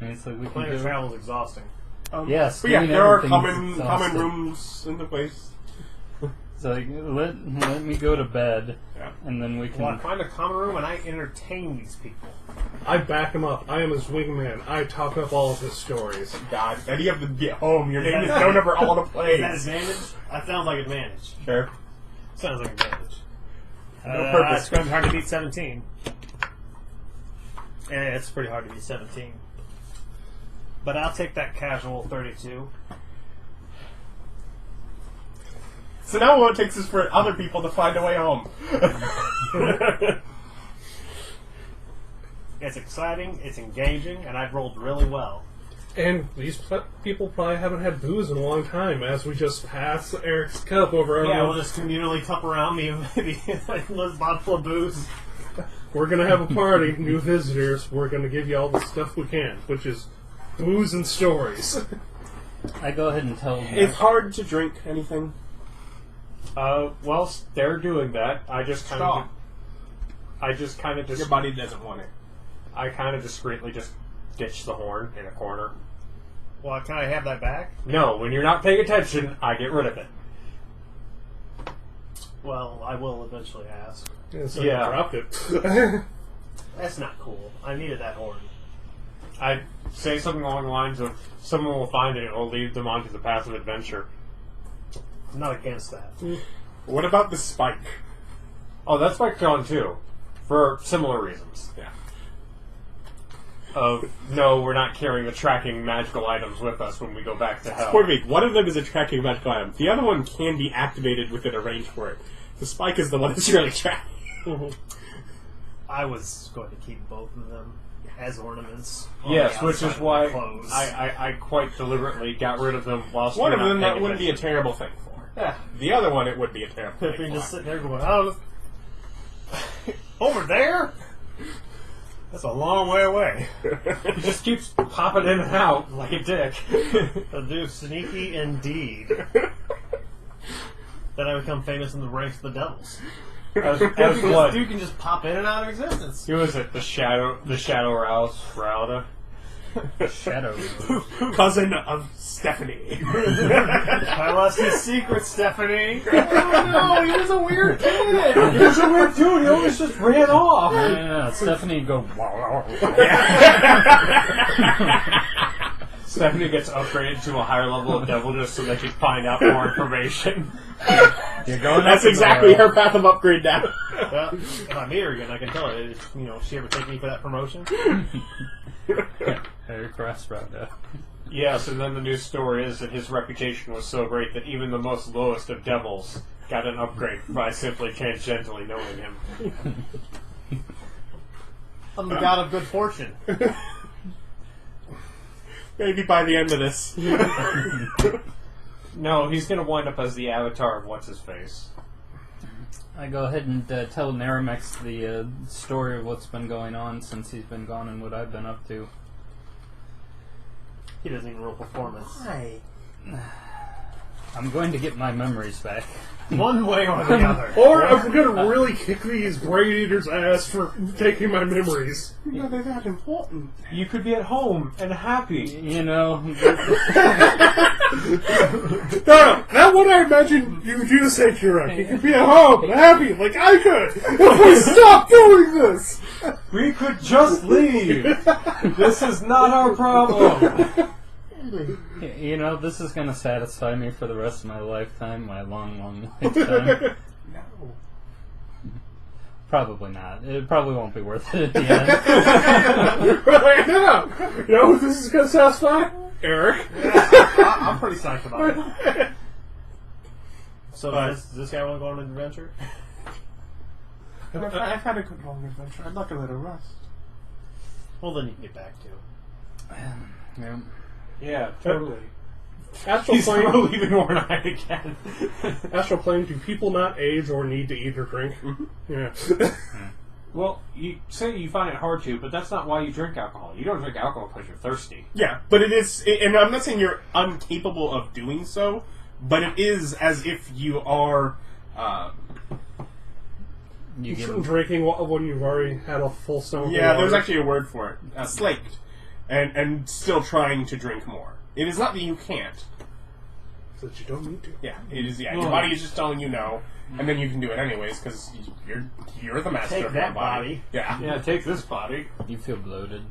And it's like we can
Plane
do
of travel is exhausting.
Yes,
But yeah,
doing
there are
everything's
common
exhausting.
rooms in the place.
So like, let me go to bed,
Yeah.
and then we
Well, I
can...
find a common room and I entertain these people.
I back him up. I am his wingman. I talk up all of his stories.
God, then you have to get home. Your name is no number all the
Is that
plays.
advantage? That sounds like advantage.
Sure.
Sounds like advantage.
No purpose.
It's going to be hard to beat 17. Yeah, it's pretty hard to beat 17. But I'll take that casual 32.
So now what it takes is for other people to find a way home.
It's exciting, it's engaging, and I've rolled really well.
And these people probably haven't had booze in a long time as we just pass Eric's cup over
Yeah,
everyone.
we'll just communally cup around me like a bottle of booze.
We're going to have a party, new visitors. We're going to give you all the stuff we can, which is booze and stories.
I go ahead and tell them.
It's hard to drink anything.
Well, they're doing that. I just kind of...
Your body doesn't want it.
I kind of discreetly just ditch the horn in a corner.
Well, can I have that back?
No, when you're not paying attention, I get rid of it.
Well, I will eventually ask.
So
Yeah.
I dropped it.
That's not cool. I needed that horn.
I say something along the lines of, someone will find it and it will lead them onto the path of adventure.
I'm not against that.
What about the spike?
Oh, that's spiked on too. For similar reasons.
Yeah.
No, we're not carrying the tracking magical items with us when we go back to hell.
Point one of them is a tracking magical item. The other one can be activated within a range for it. The spike is the one that's really tracking.
I was going to keep both of them as ornaments. on
Yes,
the
which
outside
is
of
why
my clothes.
I quite deliberately got rid of them whilst
One
we
of
were
them
not
that
paying
wouldn't be a
attention.
terrible thing for.
Yeah.
The other one it would be a terrible
Pit
thing
Fiend
for.
just sitting there going, oh, over there? That's a long way away.
He just keeps popping in and out like a dick.
A dude sneaky indeed. Then I become famous in the ranks of the devils.
As
This
what?
dude can just pop in and out of existence.
Who is it? The Shadow Rouse Rauda?
Shadow.
Cousin of Stephanie.
Tell us his secret, Stephanie. Oh no, he was a weird kid.
He was a weird dude. He always just ran off.
Yeah, Stephanie would go.
Stephanie gets upgraded to a higher level of devil just so they can find out more information.
You're going.
That's exactly her path of upgrade now.
Well, if I meet her again, I can tell her. She ever take me for that promotion?
Erich Rauda.
Yes, and then the news story is that his reputation was so great that even the most lowest of devils got an upgrade by simply tangentially knowing him.
I'm the god of good fortune.
Maybe by the end of this.
No, he's going to wind up as the avatar of what's-his-face.
I go ahead and tell Naramex the story of what's been going on since he's been gone and what I've been up to.
He doesn't even roll performance.
Hi.
I'm going to get my memories back.
One way or the other.
Or I'm gonna really kick these Brain Eater's ass for taking my memories.
No, they're not important.
You could be at home and happy.
You know,
No, not what I imagined you would do to say, Erich. You could be at home and happy, like I could, if we stop doing this!
We could just leave. This is not our problem.
you know, this is going to satisfy me for the rest of my lifetime, my long, long lifetime.
No.
Probably not. It probably won't be worth it at the end.
Right now! You know who this is gonna satisfy? Erich.
I'm pretty psyched about it. So does this guy want to go on an adventure?
I've had a good long adventure. I'd like a little rest.
Well, then you can get back to.
Yeah.
Yeah, totally.
Astral
He's
Plane.
leaving Warnight again.
Astral Plane, do people not age or need to eat or drink? Yeah.
Well, you say you find it hard to, but that's not why you drink alcohol. You don't drink alcohol because you're thirsty.
Yeah, but it is, and I'm not saying you're incapable of doing so, but it is as if you are.
You give
Shouldn't drinking when you've already had a full stomach.
Yeah,
of
there's
water.
actually a word for it. Slaked. And still trying to drink more. It is not that you can't.
So that you don't need to.
Yeah, it is. Yeah, your body is just telling you no, and then you can do it anyways because you're the master
Take
of your
that
body.
body.
Yeah,
Yeah, take this body.
You feel bloated.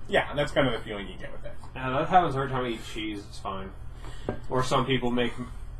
yeah. And that's kind of the feeling you get with it.
Yeah, that happens every time I eat cheese. It's fine. Or some people make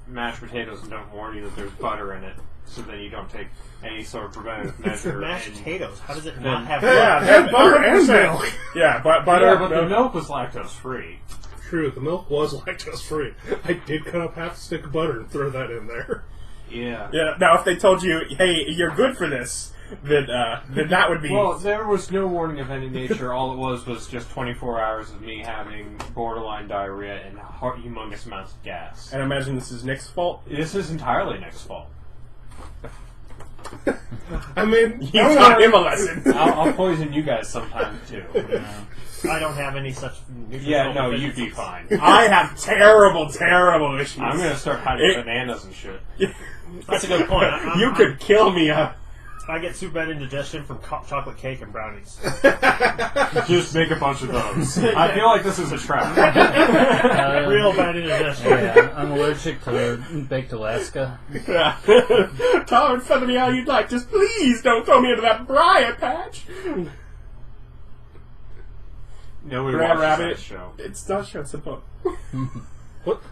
mashed potatoes and don't warn you that there's butter in it, so then you don't take any sort of preventative measure.
Mashed
and-
potatoes. How does it
Then-
not have?
Yeah,
Have butter and milk.
Yeah, butter.
Yeah, but the milk was lactose free.
True, the milk was lactose free. I did cut up half a stick of butter and throw that in there.
Yeah.
Yeah. Now, if they told you, "Hey, you're good for this," then that would be.
Well, there was no warning of any nature. All it was just 24 hours of me having borderline diarrhea and humongous amounts of gas.
and I imagine this is Nick's fault.
This is entirely Nick's fault.
I mean,
You taught him a lesson.
I'll poison you guys sometime too.
I don't have any such.
Yeah, no,
nutritional
you'd be
deficiencies.
fine.
I have terrible, terrible issues.
I'm gonna start hiding bananas and shit.
That's a good point.
You could kill me.
I get super bad indigestion from chocolate cake and brownies.
Just make a bunch of those. I feel like this is a trap.
Real bad indigestion.
Yeah, I'm allergic to baked Alaska.
Yeah. Tolerant fun of me how you'd like. Just please don't throw me into that briar patch.
Nobody
Brer
watches
Rabbit.
that show.
It's not sure. It's a book.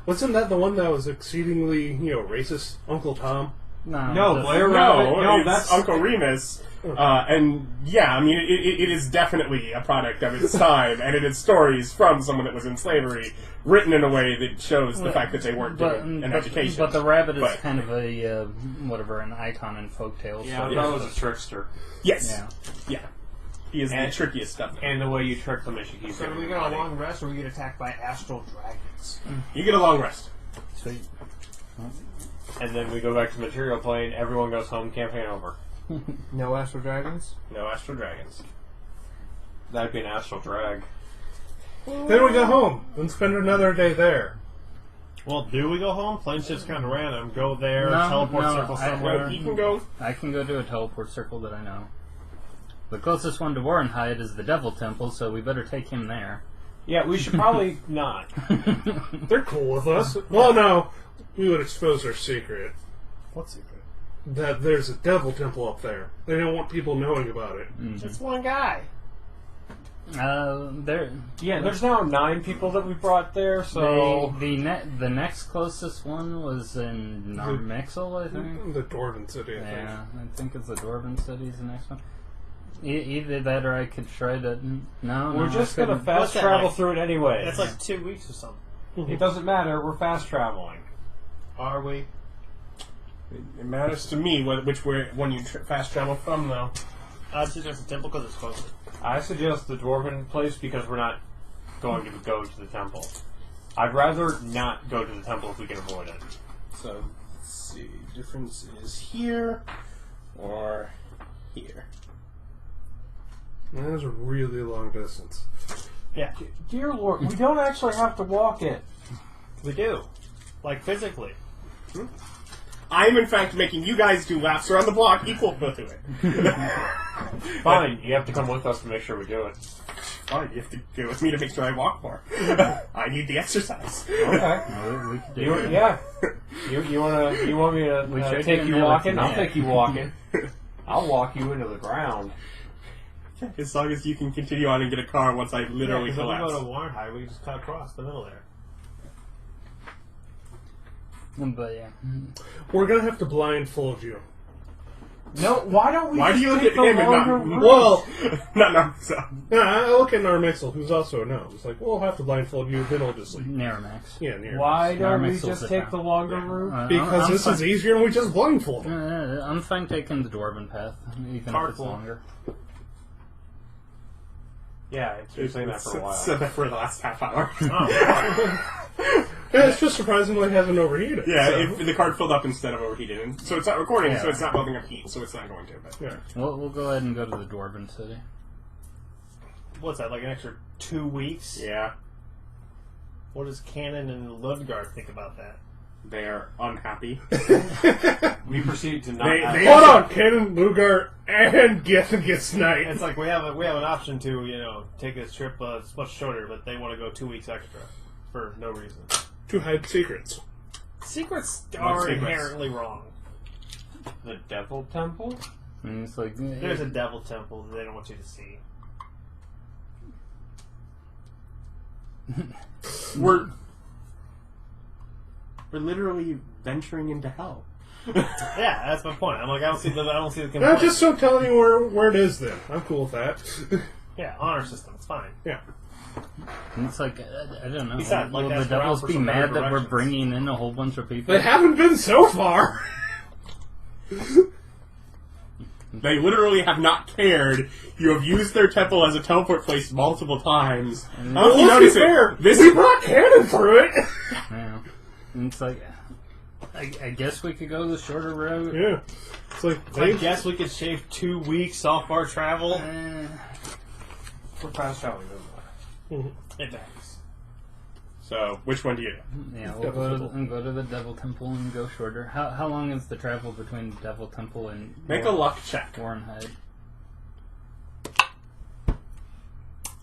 wasn't that the one that was exceedingly, racist? Uncle Tom?
No,
the-
Blair Rabbit. No,
it's
that's
Uncle Remus. And yeah, I mean, it is definitely a product of its time, and it is stories from someone that was in slavery, written in a way that shows the fact that they weren't given an education.
But the rabbit is
But-
kind of a an icon in folktales.
Yeah,
so-
that was a trickster.
Yes.
Yeah.
Yeah. He is
And-
the trickiest stuff.
And the way you trick them is you keep
So do
getting
we
their
get a
money.
long rest, or we get attacked by astral dragons?
You get a long rest.
Sweet.
And then we go back to material plane. Everyone goes home. Campaign over.
No astral dragons.
No astral dragons.
That'd be an astral drag.
Then we go home and spend another day there.
Well, do we go home? Plane shift's kind of random. Go there,
No,
teleport
no,
circle
I-
somewhere.
He can go.
I can go to a teleport circle that I know. The closest one to Warrenhide is the Devil Temple, so we better take him there.
Yeah, we should probably not.
They're cool with us. Well, no, we would expose their secret.
What secret?
That there's a devil temple up there. They don't want people knowing about it.
It's one guy.
There.
Yeah, there's now 9 people that we brought there, so...
The next closest one was in Narmixel, I think.
The Dwarven City, I think.
Yeah, I think it's the Dwarven City's the next one. Either that or I could try to... No,
We're just going to
couldn't.
fast
What's that
travel
like?
through it anyway.
That's like 2 weeks or something.
It doesn't matter, we're fast traveling.
Are we?
It matters to me which way when you fast travel from, though.
I'd suggest the temple because it's closer.
I suggest the Dwarven place because we're not going to go to the temple. I'd rather not go to the temple if we can avoid it.
So, let's see. Difference is here or here.
That is a really long distance.
Yeah,
Dear Lord, we don't actually have to walk it.
we do. Like, physically.
I am, in fact, making you guys do laps around the block equal to it.
Fine, you have to come with us to make sure we do it.
Fine, you have to go with me to make sure I walk more. I need the exercise.
Okay.
We could do
You,
it.
yeah. You want me to
should
take
do
you
that.
walking? I'll
Yeah.
take you walking. I'll walk you into the ground.
As long as you can continue on and get a car once I literally
Because if we
collapse.
go to Warrenhide, we can just cut across the middle there.
But yeah.
We're gonna have to blindfold you.
No, why don't we
Why do
just
you look
take
at
the
him and
longer
not-
route?
Well,
no, so.
I look at Narmixel, who's also a gnome. It's like, we'll have to blindfold you, then I'll just leave.
Narmax.
Yeah, near.
Why don't we
Narmixel's
just
the
take
town.
the longer route?
Because this is easier and we just blindfold them.
I'm fine taking the Dwarven path, even if it's
Carpool.
longer.
Yeah, it's been saying that for a while.
Said that for the last half hour.
Yeah, it's just surprisingly hasn't overheated.
Yeah,
so.
if the card filled up instead of overheated. And so it's not recording,
Yeah.
so it's not building up heat, so it's not going to. But
Yeah.
We'll go ahead and go to the Dwarven City.
What's that, like an extra 2 weeks?
yeah,
What does Cannon and Laduguer think about that?
they're unhappy.
We proceed to not.
Hold on, Canon, Lugar, and Gith Knight.
It's like we have an option to, take this trip it's much shorter, but they want to go 2 weeks extra for no reason.
To hide secrets.
Secrets
What
are
secrets?
inherently wrong.
The Devil Temple?
And it's like
There's a devil temple that they don't want you to see.
We're literally venturing into hell.
Yeah, that's my point. I'm like, I don't see the
I'm
complaint.
just so telling you where it is then. I'm cool with that.
Yeah, honor system. It's fine.
Yeah.
And it's like I don't know.
Besides, like,
Will the
that's around
devils
for
be
some better
mad that we're
directions.
bringing in a whole bunch of people?
They haven't been so far.
They literally have not cared. You have used their temple as a teleport place multiple times. I don't know if you
Let's be
notice
fair.
it. This
We
is
brought Cannon through it.
Yeah. And it's like I guess we could go the shorter route.
Yeah. It's like,
I guess we could shave 2 weeks off our travel.
For fast traveling, doesn't matter.
It matters.
so. Which one do you do?
Yeah, we'll go to the Devil Temple and go shorter. How long is the travel between the Devil Temple and
Make a luck check.
Warrenhide?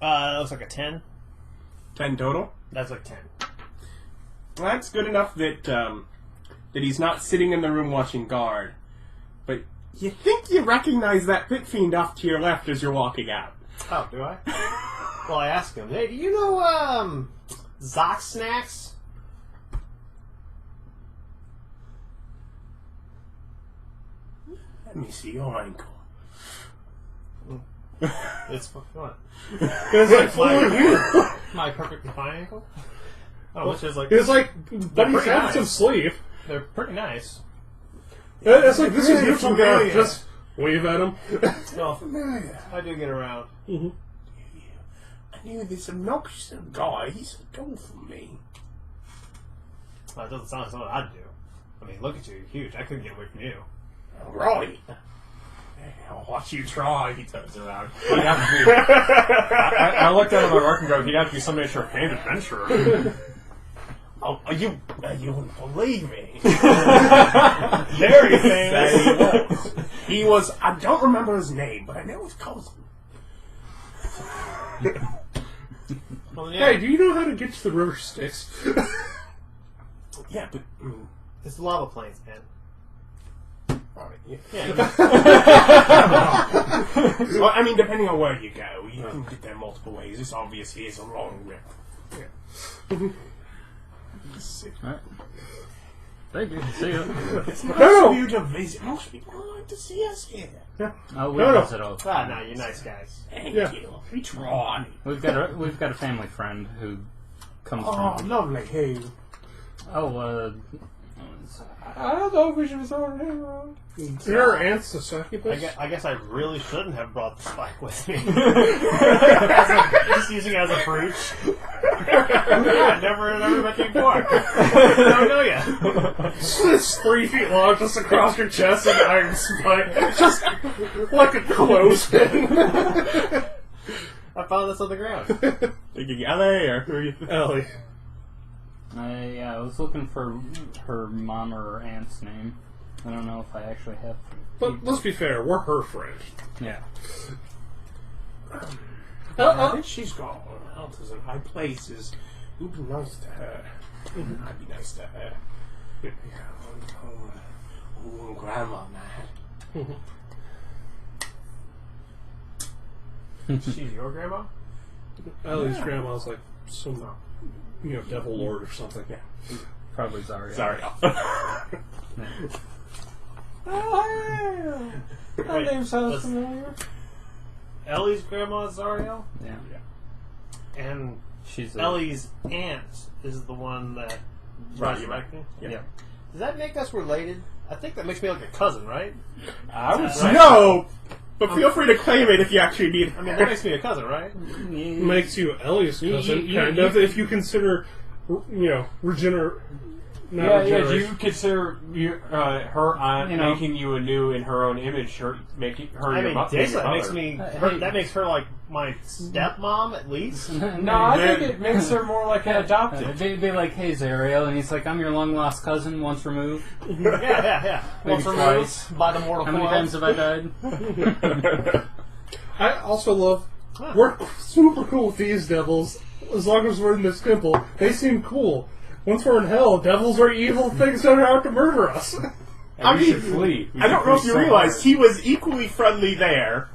That looks like a 10.
10 total.
That's like 10.
Well, that's good enough that that he's not sitting in the room watching guard. But you think you recognize that Pit Fiend off to your left as you're walking out.
Oh, do I? Well, I asked him, hey, do you know, XoxNax?
Let me see your ankle.
It's what?
it's like fooling you.
My perfectly fine ankle? Oh, which is like,
It's like, but he's
pretty
had
nice.
some sleep.
they're pretty nice.
It's like, this is you from there.
familiar.
Just wave at him.
Well, I do get around.
I knew this obnoxious guy. He said, "Go for me."
Well, it doesn't sound like something I'd do. I mean, look at you, you're huge. I couldn't get away from you.
All right. I'll watch you try. He turns around.
He'd have to be, I looked at him at my work and go, he'd have to be some sort of famed adventurer.
Oh, you wouldn't believe me.
Very famous.
He was. I don't remember his name, but I know his cousin.
Well, yeah.
Hey, do you know how to get to the river Styx?
Yeah, but
It's lava plains, man.
alright, yeah.
Yeah.
Well, I mean, depending on where you go, you can get there multiple ways. It's obviously it's a long river. Yeah.
Alright. Thank you. See ya.
It's nice
No.
for you to visit. Most people like to see us here.
Oh, we
No.
visit all.
Ah, no, you're nice guys.
Thank
Yeah.
you. We try.
We've got a family friend who comes
Oh,
from.
lovely. Hey.
Oh,
I don't know if we should throw her name around.
There are ants to succubus.
I guess I really shouldn't have brought the spike with me. Just using it as a fruit. Yeah, never met you before. Don't know ya.
It's 3 feet long, just across your chest, and iron spike, just like a clothespin.
I found this on the ground.
Thinking LA or who are you?
Ellie.
I was looking for her mom or her aunt's name. I don't know if I actually have.
But let's be fair, we're her friend.
Yeah.
I think she's got houses in high places. You'd be nice to her. I'd be nice to her. Yeah, grandma, man.
She's your grandma?
Ellie's grandma's like some, devil lord or something.
Yeah.
Probably Zariel.
Zariel.
That name sounds familiar.
Ellie's grandma is Zariel?
Yeah.
And
She's
Ellie's aunt is the one that resurrected?
Yeah.
Does that make us related? I think that makes me like a cousin, right?
I would say.
No! But feel free to claim it if you actually need it.
I mean, that makes me a cousin, right?
Makes you Ellie's cousin,
you-
kind
you-
of, if you consider, regenerate.
Yeah, do you consider her aunt
You know.
making you anew in her own image, making her
I
your
mean,
mother?
that makes me.
Hey.
That makes her like my stepmom, at least.
No, I think it makes her more like an adopted.
They'd be like, "Hey, Zariel," and he's like, "I'm your long lost cousin, once removed.
Yeah. Once
Maybe
removed
twice.
by the mortal
How many
coil.
times have I died?"
I also love, we're super cool with these devils, as long as we're in this temple. They seem cool. Once we're in hell, devils are evil things that are out to murder us.
I
We should
mean,
flee. We
I don't
should
know if
flee
you
somewhere.
realized he was equally friendly there.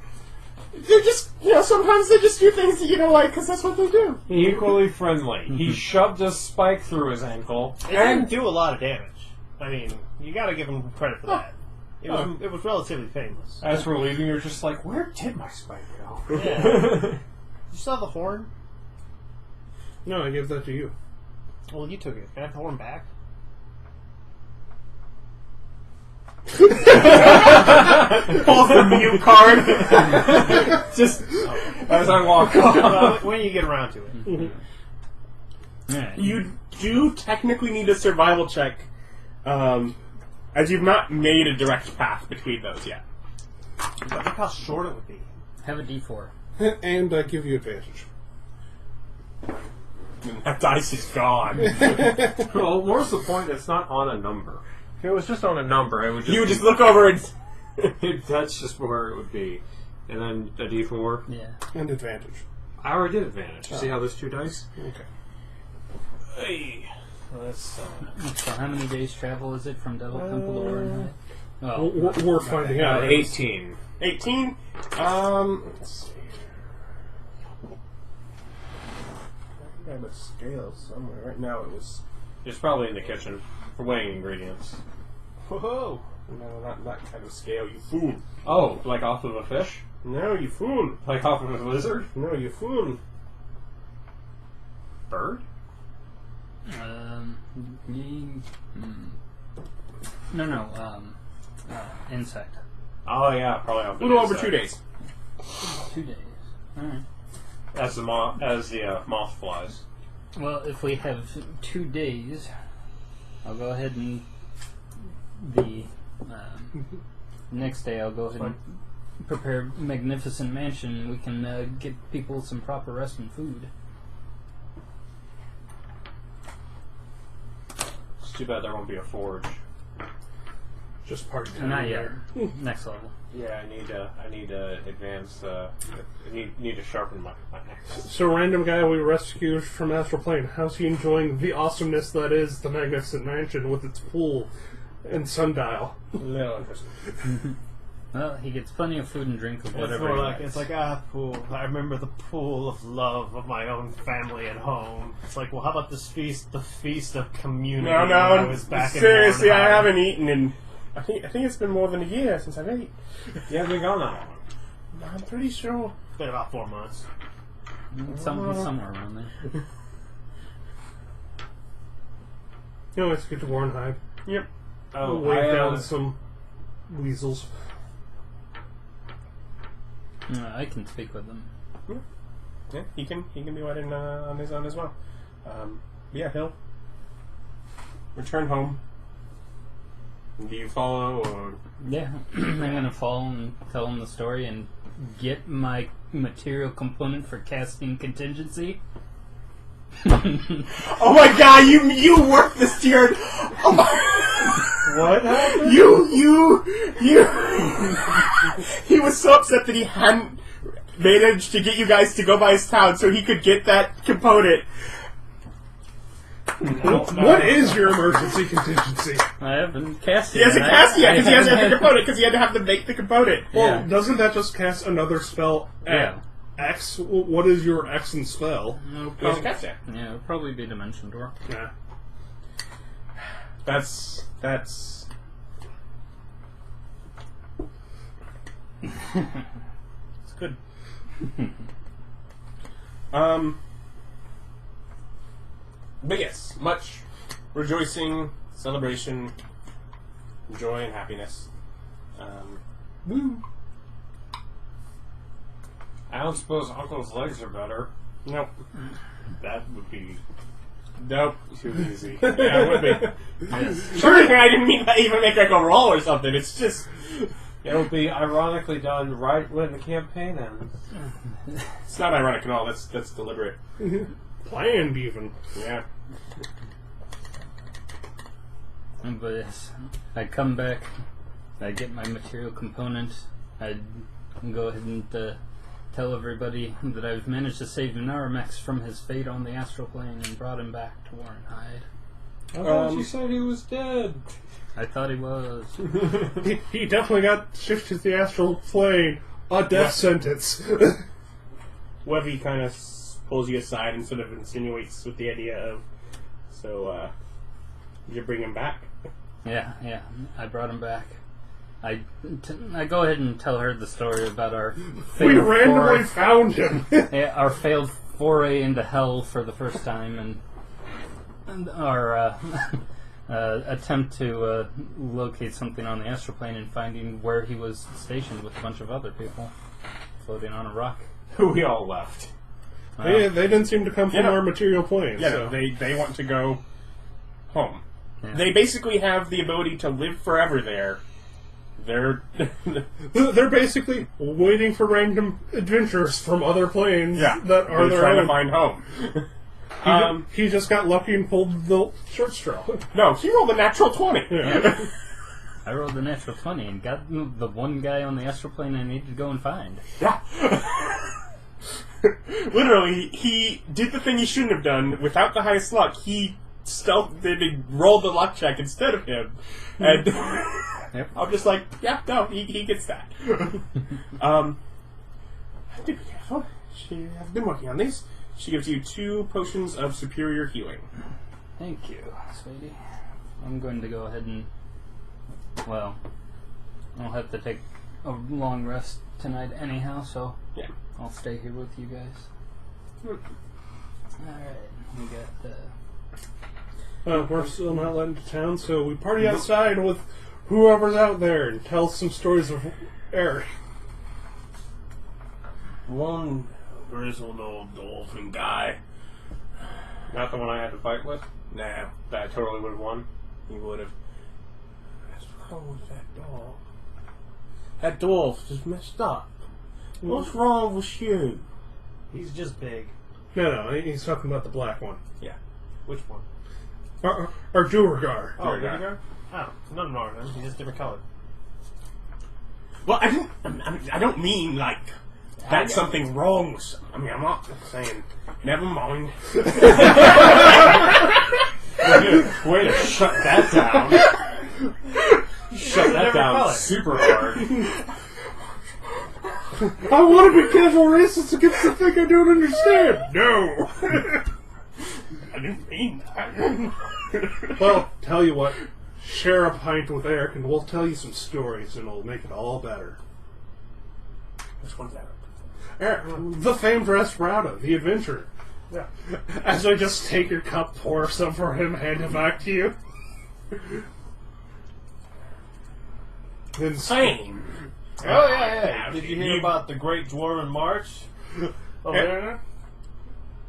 They're just, sometimes they just do things that you don't like because that's what they do.
Equally friendly. He shoved a spike through his ankle.
It didn't do a lot of damage. I mean, you got to give him credit for that. It was relatively painless.
As we're leaving, you're just like, where did my spike go?
Yeah. You still have the horn?
No, I give that to you.
Well, you took it. Can I have the horn back?
Pulls the mute card.
Just as I walk off.
When you get around to it.
Yeah.
You do technically need a survival check, as you've not made a direct path between those yet.
But look how short it would be.
Have a D4.
And I give you advantage.
That dice is gone.
Well, where's the point? It's not on a number. If it was just on a number, it would just
You would just look over and...
that's just where it would be. And then a D4.
Yeah.
And advantage.
I already did advantage. You see how there's 2 dice?
Okay.
Hey.
Let's,
So how many days travel is it from Devil Temple to Warrenheim? Oh,
We're finding out.
18.
18. Let's see. I have a scale somewhere. Right now it was...
It's probably in the kitchen for weighing ingredients.
whoa!
No, not that kind of scale, you fool.
Oh, like off of a fish?
No, you fool.
Like off of a lizard?
No, you fool.
Bird?
Insect.
Oh yeah, probably off
A
of
little over
insect.
2 days.
2 days. Alright.
As the moth flies.
Well, if we have 2 days, I'll go ahead and the next day I'll go ahead and prepare a magnificent mansion. We can get people some proper rest and food.
too bad there won't be a forge.
Just part time.
Not yet. Next level.
Yeah, I need to advance. I need to sharpen my axe.
So, random guy we rescued from Astral Plane, how's he enjoying the awesomeness that is the Magnificent Mansion with its pool and sundial?
Little interesting.
Well, he gets plenty of food and drink of
It's
whatever
more
he
like,
likes.
it's like, pool. I remember the pool of love of my own family at home. It's like, well, how about this feast, the feast of community?
No,
when I
no.
was back
Seriously,
in
I
Warrenheim.
haven't eaten in. I think it's been more than a year since I've ate.
You haven't been gone that long.
I'm pretty sure.
It's been about 4 months.
Somewhere around there.
Let's get to Warrenheim.
Yep.
Oh,
We'll wave down some weasels.
I can speak with them.
Yeah, he can do it on his own as well. Yeah, he'll return home. Do you follow or?
Yeah, I'm gonna follow and tell him the story and get my material component for casting contingency.
Oh my god, you worked this to your. Oh my.
What happened?
You. He was so upset that he hadn't managed to get you guys to go by his town so he could get that component.
What is your emergency contingency?
I haven't cast it.
He hasn't
yet.
cast it yet because he hasn't had the
haven't
component because he had to have to make the component.
Well,
Yeah.
doesn't that just cast another spell at
Yeah.
X? What is your X and spell?
He hasn't cast it.
Yeah, it'll probably be Dimension Door.
Yeah.
That's. It's good. But yes, much rejoicing, celebration, joy, and happiness. Woo!
I don't suppose Uncle's legs are better.
Nope.
That would be
Nope.
too easy.
Yeah, it would be.
Yes.
Sure, I didn't mean to even make like a roll or something. It's just.
It'll be ironically done right when the campaign ends.
It's not ironic at all. That's deliberate.
Planned, even.
Yeah.
But yes, I come back, I get my material component, I go ahead and tell everybody that I've managed to save Narmax from his fate on the Astral Plane and brought him back to Warrenheim.
I thought you said he was dead.
I thought he was.
He definitely got shifted to the Astral Plane. A death sentence.
Webby kind of pulls you aside and sort of insinuates with the idea of, so, you bring him back?
Yeah, I brought him back. I go ahead and tell her the story about our failed
We randomly
foray,
found him.
our failed foray into hell for the first time, and our attempt to locate something on the Astral Plane and finding where he was stationed with a bunch of other people floating on a rock.
We all left.
They didn't seem to come from
Yeah.
our material plane.
Yeah,
so.
they want to go home.
Yeah.
They basically have the ability to live forever there.
They're basically waiting for random adventurers from other planes that are
they're
their
trying
own.
to find home.
He just got lucky and pulled the short straw.
No, he rolled a natural 20.
Yeah.
I rolled the natural 20 and got the one guy on the Astral Plane I needed to go and find.
Yeah. Literally, he did the thing he shouldn't have done. Without the highest luck, he rolled the luck check instead of him. And
Yep.
I'm just like, yeah, no, he gets that. Do be careful. She has been working on these. She gives you 2 potions of superior healing.
Thank you, sweetie. I'm going to go ahead and... Well, I'll have to take a long rest tonight anyhow, so
Yeah.
I'll stay here with you guys. Alright, we got
We're still not let into town, so we party outside with whoever's out there and tell some stories of Erich.
One grizzled old dolphin guy.
Not the one I had to fight with?
Nah,
That totally would have won.
he would have. What's wrong with that dog? That dwarf just messed up. What's wrong with you?
He's just big.
No, he's talking about the black one.
Yeah.
Which one?
Or Duergar.
Oh, Laduguer? Oh, nothing wrong with him. He's just different color.
Well, I don't mean like that something's wrong with some. I mean, I'm not saying. Never mind.
Way to shut that down. Shut that down
color.
super hard.
I want to be casual racist against the thing I don't understand. No.
I didn't mean that.
Well, tell you what. Share a pint with Erich and we'll tell you some stories and it'll make it all better.
Which one's that?
Erich, the famed Rauda, the adventurer.
Yeah.
As I just take your cup, pour some for him, hand it back to you. Then
Same.
Oh, yeah. Did you hear about the Great Dwarven March? Over there?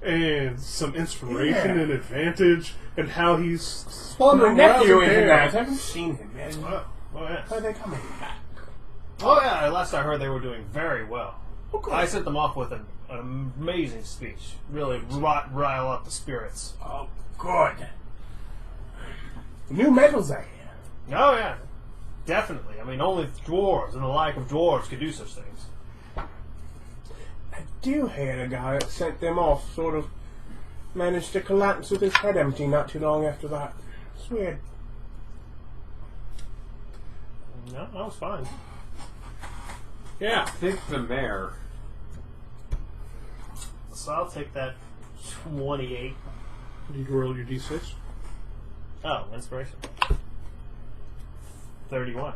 And some inspiration and advantage, and how he's
My
spawning
nephew
rousing
is in that. I
tales.
haven't seen him yet.
Oh, yeah.
Are they coming back?
Oh, yeah. Last I heard, they were doing very well.
Okay.
I sent them off with an amazing speech. Really rile up the spirits.
Oh, good. New medals are here.
Oh, yeah. Definitely. I mean, only dwarves and the like of dwarves could do such things.
I do hear the guy that sent them off sort of managed to collapse with his head empty not too long after that. It's weird.
No, that was fine.
Yeah.
I think the mayor.
So I'll take that 28.
You roll your d6.
Oh, inspiration. 31.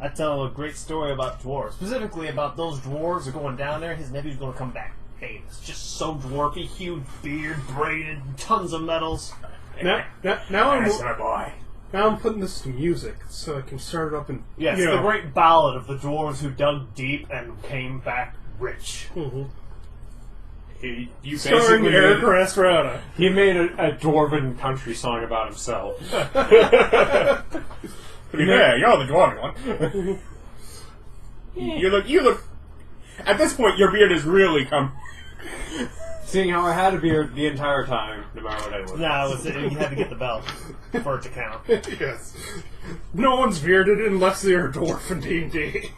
I tell a great story about dwarves. Specifically about those dwarves that are going down there. His nephew's going to come back famous. Just so dwarfy, huge beard, braided, tons of medals.
Now
That's my boy.
I'm putting this to music, so I can start it up and
Yes, the great ballad of the dwarves who dug deep and came back rich.
Mm-hmm.
You
Starring
basically
Erich
made,
Rauda.
he made a dwarven country song about himself.
Yeah, you're the dwarven one. You look. At this point, your beard has really come.
Seeing how I had a beard the entire time, no matter what I looked.
No, you had to get the belt for it to count.
Yes. No one's bearded unless they're a dwarf in D&D.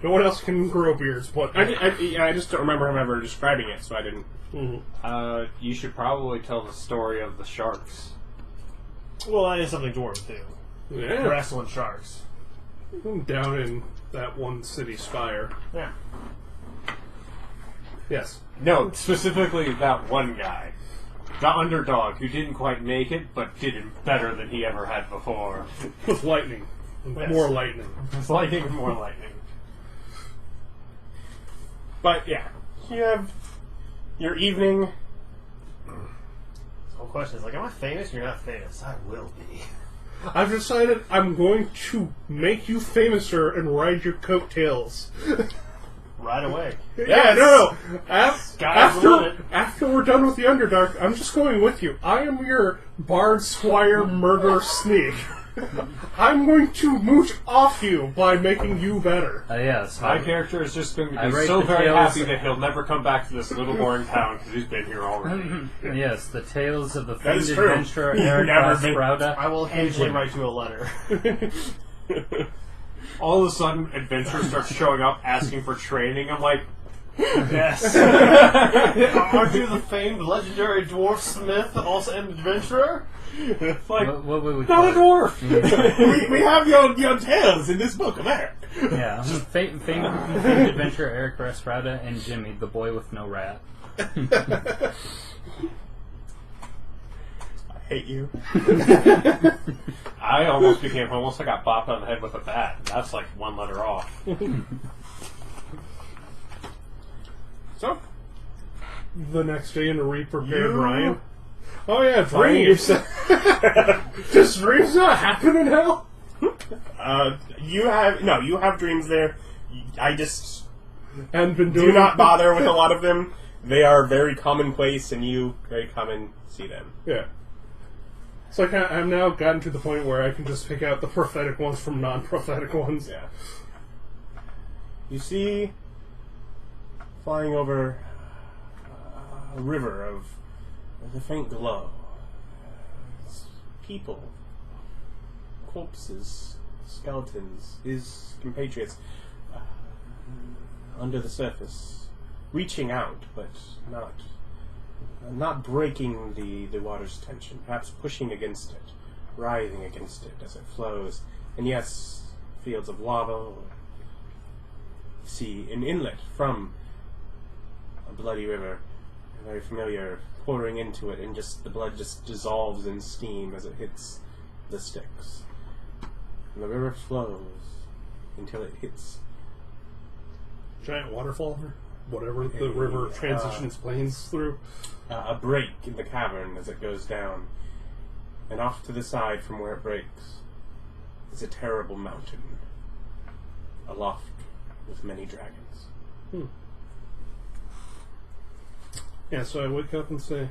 No one else can grow beards, but...
I just don't remember him ever describing it, so I didn't.
Mm-hmm.
You should probably tell the story of the sharks.
Well, that is something dwarves do.
Yeah.
Wrestling sharks.
Down in that one city spire.
Yeah.
Yes.
No, specifically that one guy. The underdog who didn't quite make it, but did it better than he ever had before.
With lightning.
Yes.
More lightning.
It's lightning, more lightning.
But yeah, you have your evening.
The whole question is like, am I famous? You're not famous. I will be.
I've decided I'm going to make you famouser and ride your coattails.
Right away.
Yeah, no.
Sky's the limit.
After we're done with the Underdark, I'm just going with you. I am your bard, squire, murderer, sneak. I'm going to mooch off you by making you better.
Yes.
My character is just going to
I
be
rate
so
the
very
tales-
happy that he'll never come back to this little boring town because he's been here already.
Yes, the tales of the
That
famed
is true.
adventurer
You've
Erich
never been-
Rauda.
I will occasionally write you a letter.
All of a sudden, adventure starts showing up asking for training. I'm like,
Yes. Aren't you the famed legendary dwarf smith, also an adventurer?
it's like,
What would we
not
call
a
it?
dwarf!
we have your tales in this book of Eric.
Yeah, famed adventurer Erich Rauda and Jimmy, the boy with no rat.
I hate you.
I almost became homeless. I got bopped on the head with a bat. That's like one letter off.
So,
The next day in a re-prepared
You-
Ryan. Oh yeah, dreams. Does dreams not happen in hell?
you have dreams there. I just
And been doing
do not bother with a lot of them. They are very commonplace, and you very come and see them.
Yeah. So I've now gotten to the point where I can just pick out the prophetic ones from non-prophetic ones.
Yeah. You see, flying over a river of a faint glow. It's people, corpses, skeletons, his compatriots, under the surface, reaching out, but not breaking the water's tension, perhaps pushing against it, writhing against it as it flows. And yes, fields of lava, or see an inlet from a bloody river, very familiar, pouring into it, and just the blood just dissolves in steam as it hits the sticks. And the river flows until it hits
giant waterfall, or whatever the river transitions planes through.
A break in the cavern as it goes down, and off to the side from where it breaks is a terrible mountain, aloft with many dragons.
Yeah, so I wake up and say,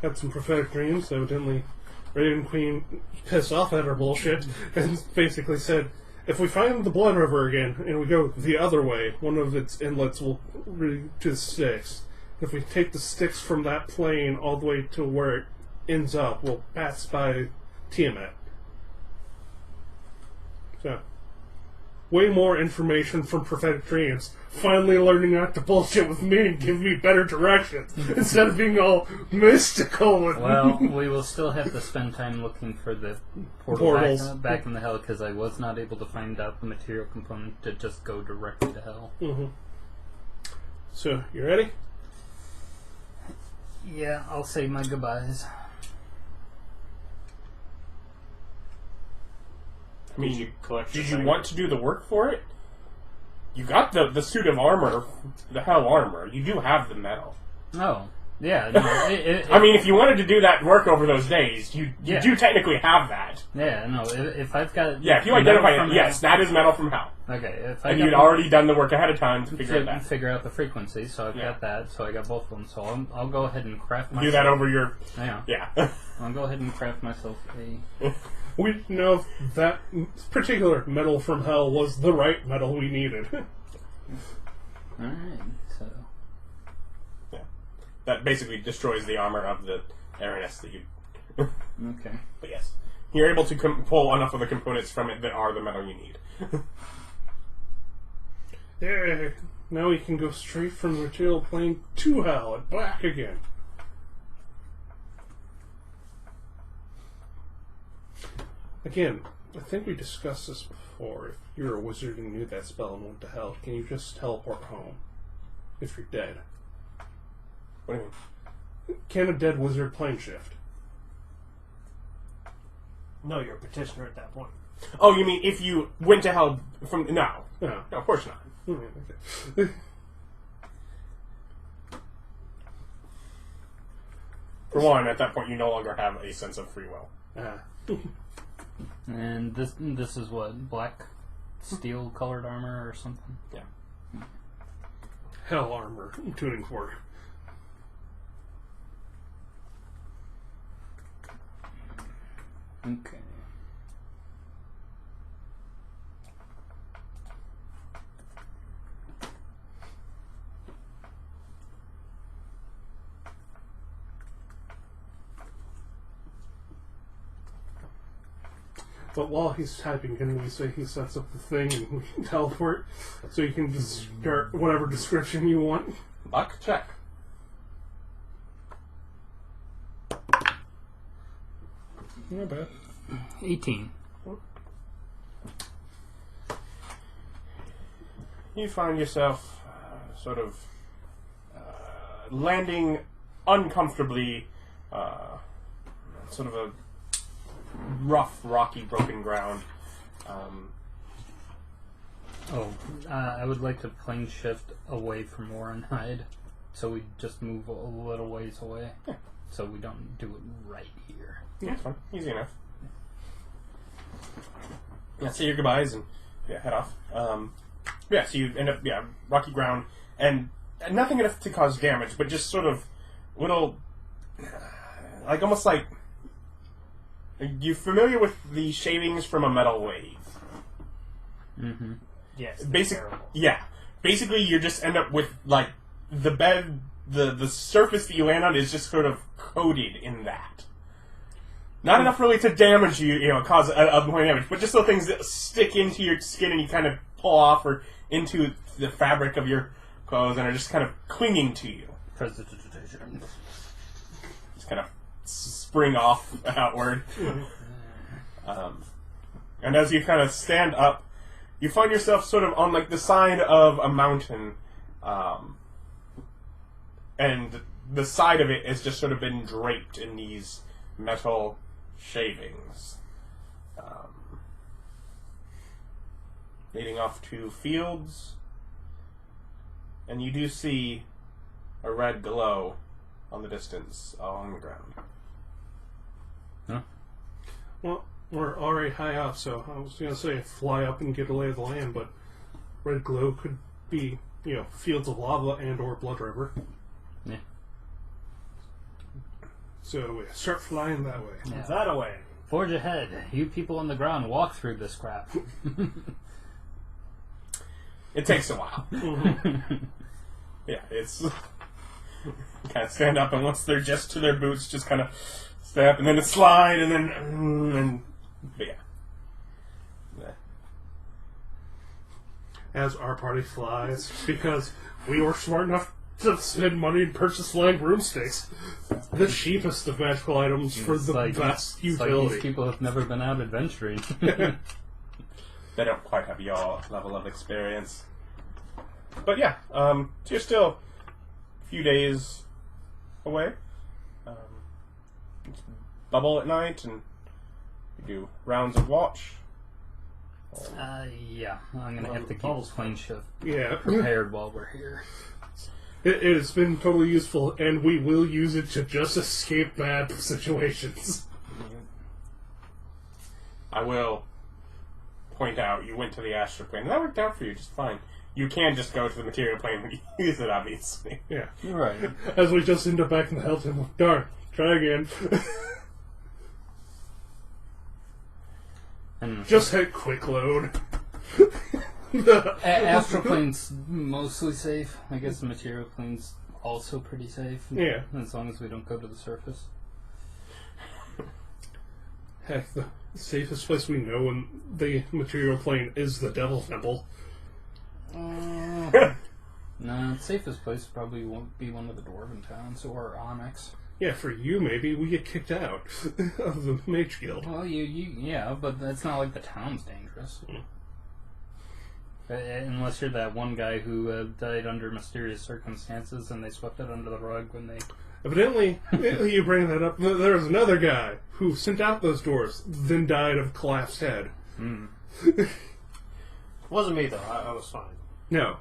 had some prophetic dreams. Evidently, Raven Queen pissed off at her bullshit and basically said, if we find the Blood River again and we go the other way, one of its inlets will lead to the Styx. If we take the Styx from that plane all the way to where it ends up, we'll pass by Tiamat. So, way more information from prophetic dreams. Finally learning not to bullshit with me and give me better directions instead of being all mystical.
Well, we will still have to spend time looking for the portals back in the hell, because I was not able to find out the material component to just go directly to hell.
Mm-hmm. So, you ready?
Yeah, I'll say my goodbyes.
I mean, did you want to do the work for it? You got the suit of armor, the hell armor. You do have the metal.
Oh, yeah. No,
I mean, if you wanted to do that work over those days, you do technically have that.
Yeah, no, if I've got...
Yeah, if you identify it, yes, that is metal from hell.
Okay,
and you'd already done the work ahead of time to
figure out the frequency, so I've got that, so I got both of them, so I'll go ahead and craft myself...
Do that over your...
Yeah. I'll go ahead and craft myself a...
We know that particular metal from hell was the right metal we needed.
Alright, so...
Yeah. That basically destroys the armor of the Avernus that you...
Okay.
But yes. You're able to pull enough of the components from it that are the metal you need.
There. Now we can go straight from the material plane to hell and back again. Again, I think we discussed this before. If you're a wizard and knew that spell and went to hell, can you just teleport home? If you're dead.
What do you mean?
Can a dead wizard plane shift?
No, you're a petitioner at that point.
Oh, you mean if you went to hell from... No.
No,
of course not.
Okay.
For one, at that point you no longer have a sense of free will.
And this is what? Black steel colored armor or something?
Yeah.
Hell armor. Tuning fork.
Okay.
But while he's typing, can we say he sets up the thing and we can teleport? So you can just start whatever description you want.
Luck check.
Not bad.
18.
You find yourself sort of landing uncomfortably, sort of a rough, rocky, broken ground.
I would like to plane shift away from Warren Hyde, so we just move a little ways away, so we don't do it right here.
Yeah, it's fine. Easy enough. Yeah, say your goodbyes and head off. So you end up, rocky ground, and nothing enough to cause damage, but just sort of little, almost like, you familiar with the shavings from a metal wave?
Mm-hmm.
Yes.
Basically, you just end up with, the bed, the surface that you land on is just sort of coated in that. Not enough really to damage you, cause a point damage, but just so things that stick into your skin and you kind of pull off or into the fabric of your clothes and are just kind of clinging to you.
Prestidigitation.
Just kind of spring off outward. And as you kind of stand up, you find yourself sort of on like the side of a mountain, and the side of it has just sort of been draped in these metal shavings, leading off to fields, and you do see a red glow on the distance along the ground.
Huh?
Well, we're already high up, so I was going to say fly up and get a lay of the land, but red glow could be, fields of lava and or blood river.
Yeah.
So we start flying that way.
Yeah.
That away.
Forge ahead. You people on the ground walk through this crap.
It takes a while. Yeah, it's kind of stand up, and once they're just to their boots, just kind of step, and then a slide, and then but yeah.
As our party flies, because we were smart enough to spend money and purchase flying broomsticks. The cheapest of magical items for the best
It's like
utility.
these people have never been out adventuring.
They don't quite have your level of experience. But yeah, so you're still a few days away. It's bubble at night, and you do rounds of watch.
Yeah. I'm going to have to keep plane shift
Yeah.
prepared while we're here.
It has been totally useful, and we will use it to just escape bad situations.
I will point out, you went to the Astral Plane, and that worked out for you just fine. You can just go to the material plane and use it, obviously.
Yeah.
Right.
As we just end up back in the Helton, darn, try again.
And
Just hit quick load.
Astral Plane's mostly safe. I guess the material plane's also pretty safe.
Yeah.
As long as we don't go to the surface.
Heck, the safest place we know in the material plane is the Devil Temple.
No, the safest place probably won't be one of the Dwarven towns or Onyx.
Yeah, for you maybe, we get kicked out of the Mage Guild.
Well, yeah, but it's not like the town's dangerous. Unless you're that one guy who died under mysterious circumstances and they swept it under the rug when they...
Evidently, you bring that up, there was another guy who sent out those doors, then died of a collapsed head.
Wasn't me, though. I was fine.
No.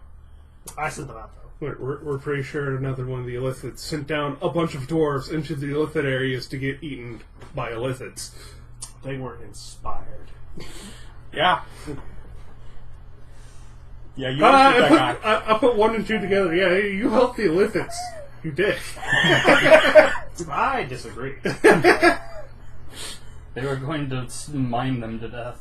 I sent them out, though.
We're pretty sure another one of the Illithids sent down a bunch of dwarves into the Illithid areas to get eaten by Illithids.
They weren't inspired.
Yeah. Yeah, you worked with that guy.
I put one and two together. Yeah, you helped the Illithids. You did.
I disagree.
They were going to mine them to death.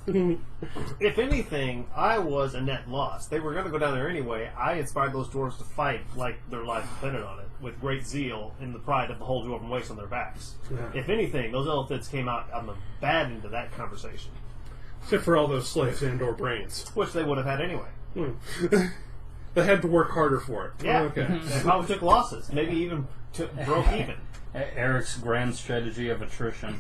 If anything, I was a net loss. They were going to go down there anyway. I inspired those dwarves to fight like their lives depended on it, with great zeal and the pride of the whole dwarven race on their backs.
Yeah.
If anything, those Illithids came out on the bad end of that conversation,
Except for all those slaves and or brains.
which they would have had anyway.
They had to work harder for it.
Yeah,
Oh, okay.
they probably took losses, maybe even broke even.
Eric's grand strategy of attrition.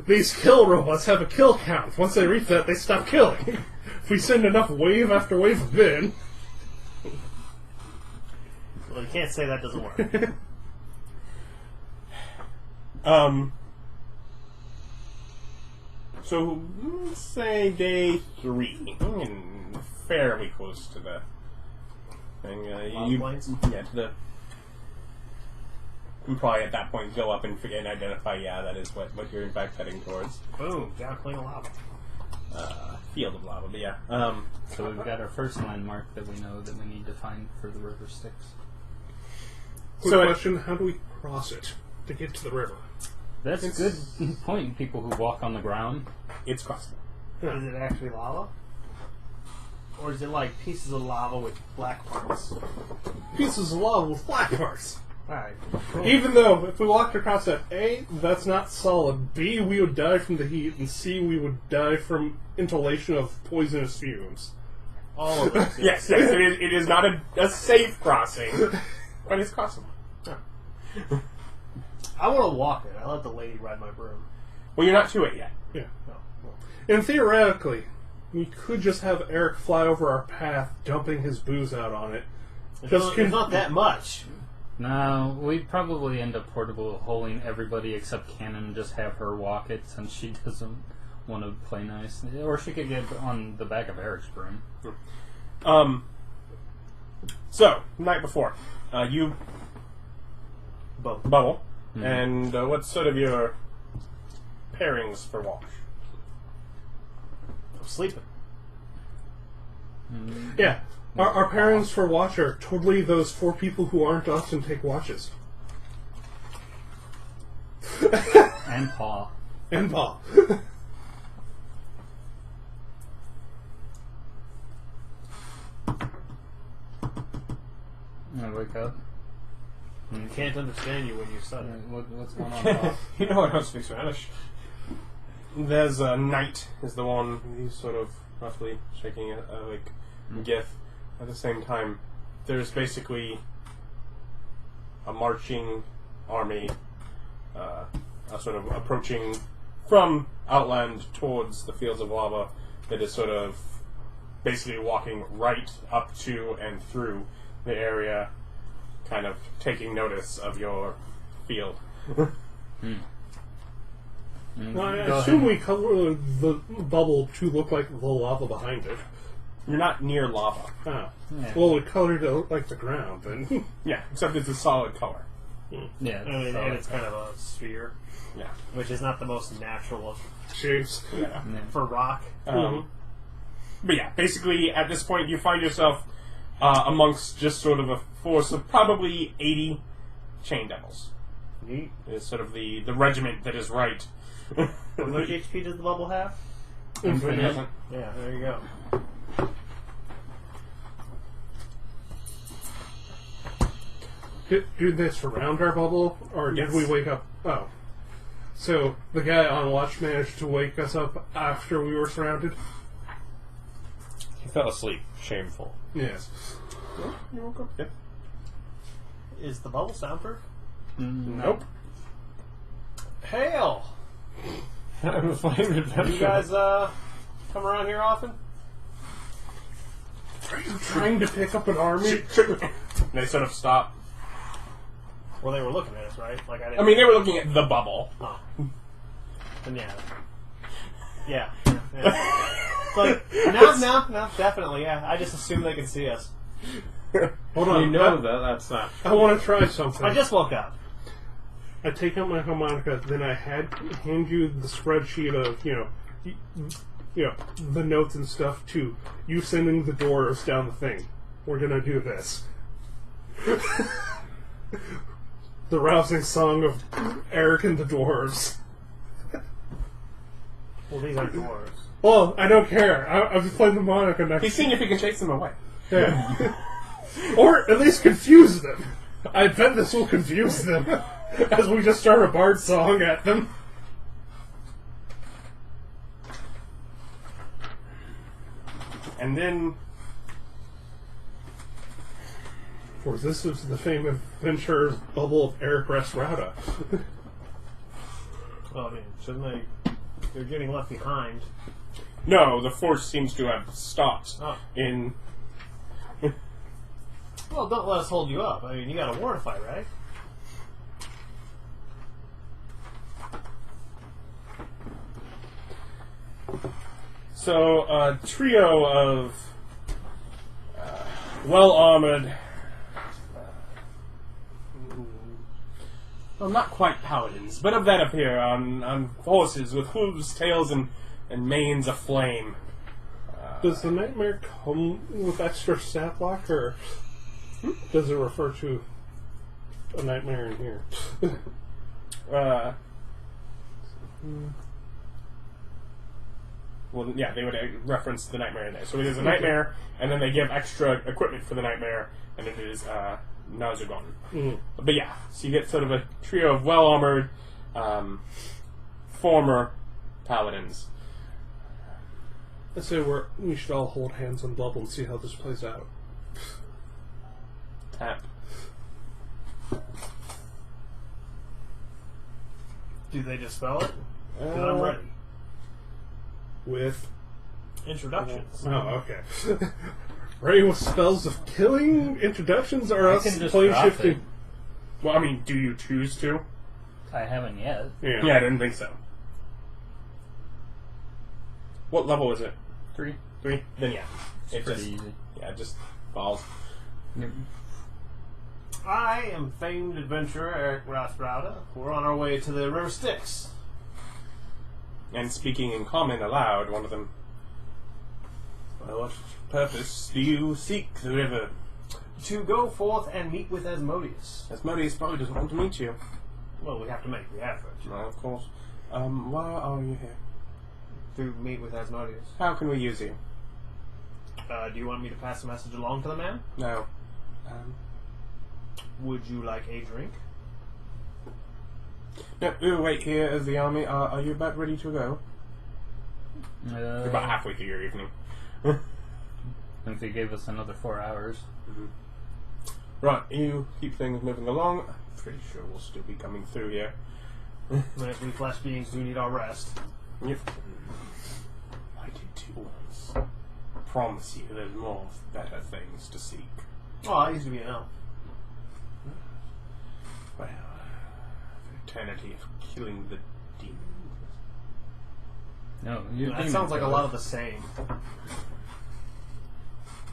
These kill robots have a kill count. Once they reach that, they stop killing. If we send enough wave after wave of in...
Well, you can't say that doesn't work.
So, let's say day 3. Fairly close to the thing.
Planes?
Yeah, to the... You can probably at that point go up and identify, yeah, that is what you're in fact heading towards.
Boom, down clean of lava.
Field of lava, but yeah.
So we've got our first landmark that we know that we need to find for the river Styx.
Quick
So
question, how do we cross it to get to the river?
That's a good point, people who walk on the ground.
It's crossable.
Is it actually lava? Or is it like pieces of lava with black parts?
Pieces of lava with black parts.
Alright.
Even though, if we walked across that, A, that's not solid. B, we would die from the heat. And C, we would die from inhalation of poisonous fumes.
All of us.
Yes, it is not a safe crossing, but it's crossable.
I want to walk it. I let the lady ride my broom.
Well, you're not to it yet.
Yeah.
No. Well,
And theoretically, we could just have Erich fly over our path, dumping his booze out on it.
it's not that much.
No, we'd probably end up portable holing everybody except Cannon and just have her walk it since she doesn't want to play nice. Or she could get on the back of Erich's broom.
So, night before, you bubble,
Mm-hmm.
and what's sort of your pairings for wash?
I'm sleeping.
Yeah. Our pairings for watch are totally those 4 people who aren't us and take watches.
And Paw.
And Paul.
I wake up.
I can't understand you when you said it.
What's going on, Paw?
You know I don't speak Spanish.
There's Knight is the one he's sort of roughly shaking it like Gith. At the same time, there's basically a marching army sort of approaching from Outland towards the fields of lava that is sort of basically walking right up to and through the area, kind of taking notice of your field.
I assume we color the bubble to look like the lava behind it.
You're not near lava.
Oh.
Yeah.
Well, we colored it look like the ground, then.
Yeah, except it's a solid color.
Yeah,
And
so-
it's kind of a sphere,
Yeah.
which is not the most natural of,
Shapes.
Yeah.
for rock.
But yeah, basically at this point you find yourself amongst just sort of a force of probably 80 chain devils.
Neat.
It's sort of the regiment that is right.
How much HP does the bubble have?
Infinite.
Yeah, there you go.
Did they surround our bubble, or did
Yes.
we wake up? Oh. So, the guy on watch managed to wake us up after we were surrounded?
He fell asleep. Shameful.
Yes.
You woke up. Yeah.
Is the bubble soundproof?
Nope.
Hail!
I'm a flame adventure.
You guys come around here often?
Are you trying to pick up an army?
They sort of stop.
Well, they were looking at us, right? Like I didn't.
I mean, they were looking at the bubble.
Oh. And yeah. But no, definitely, yeah. I just assume they can see us.
Hold on.
You know that's not.
I want to try something.
I just woke up.
I take out my harmonica, then I hand you the spreadsheet of, the notes and stuff to you sending the dwarves down the thing. We're gonna do this. The rousing song of Erich and the dwarves.
Well, these aren't dwarves.
Well, I don't care. I'm just playing the harmonica next.
He's seeing if he can chase them away.
Yeah. Or at least confuse them. I bet this will confuse them as we just start a bard song at them.
And then
For this is the famous adventurer's bubble of Erich rests Rauda.
Well, I mean, shouldn't they? They're getting left behind.
no, the force seems to have stopped
Oh.
in.
Well, don't let us hold you up. I mean, you got a war to fight, right?
So, a trio of well-armored, well, not quite paladins, but of that appear on horses with hooves, tails, and manes aflame.
Does the nightmare come with extra stat block, or does it refer to a nightmare in here?
Well, yeah, they would reference the nightmare in there. So it is a nightmare, and then they give extra equipment for the nightmare, and it is narzugon.
Mm.
But yeah, so you get sort of a trio of well-armored former paladins.
I'd say we should all hold hands on bubble and see how this plays out.
Tap.
Do they dispel it? 'Cause I'm ready.
With
Introductions.
oh, okay. Ready with spells of killing, introductions, or
I
else
can just
plane
drop
shifting.
it.
Well, I mean, do you choose to?
I haven't yet.
Yeah.
Yeah, I didn't think so. What level is it?
3.
3? Then yeah. It
Pretty
just,
easy.
yeah, it just falls.
Yep.
I am famed adventurer Erich Rauda. We're on our way to the River Styx.
And speaking in common aloud, one of them... Well, what purpose do you seek the river?
To go forth and meet with Asmodeus.
Asmodeus probably doesn't want to meet you.
Well, we have to make the effort
Well, of course. Why are you here?
to meet with Asmodeus.
How can we use you?
Do you want me to pass the message along to the man?
No.
Would you like a drink?
No, we'll wait here as the army. Are you about ready to go? You're about halfway through your evening.
If they gave us another 4 hours.
Right, you keep things moving along. I'm pretty sure we'll still be coming through here.
If we flesh beings do need our rest.
Yep. I did too once. I promise you there's more better things to seek.
Oh, I used to be an elf.
Well, the eternity of killing the demons.
No,
That sounds like a lot of the same.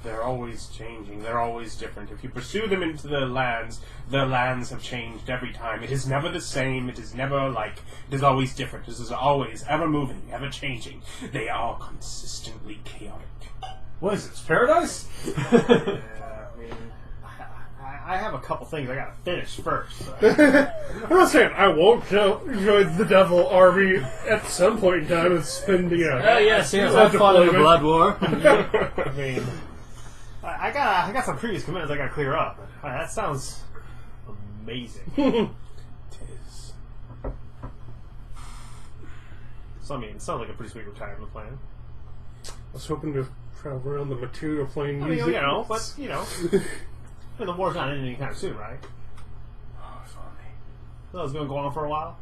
They're always changing. They're always different. If you pursue them into the lands have changed every time. It is never the same. It is never like... It is always different. It is always ever moving, ever changing. They are consistently chaotic.
What is this, paradise?
Yeah, I mean, I have a couple things I gotta finish first.
I'm not saying I won't join the Devil Army at some point in time and spend,
Oh yes,
have
I fought in the
deployment.
Blood War.
I mean, I got some previous commitments I gotta clear up. That sounds amazing.
It is.
So I mean, it sounds like a pretty sweet retirement plan.
I was hoping to travel around the material plane
I mean,
using...
you know, but you know, I mean, the war's not ending anytime soon, right?
Oh, if only.
So it's been going on for a while.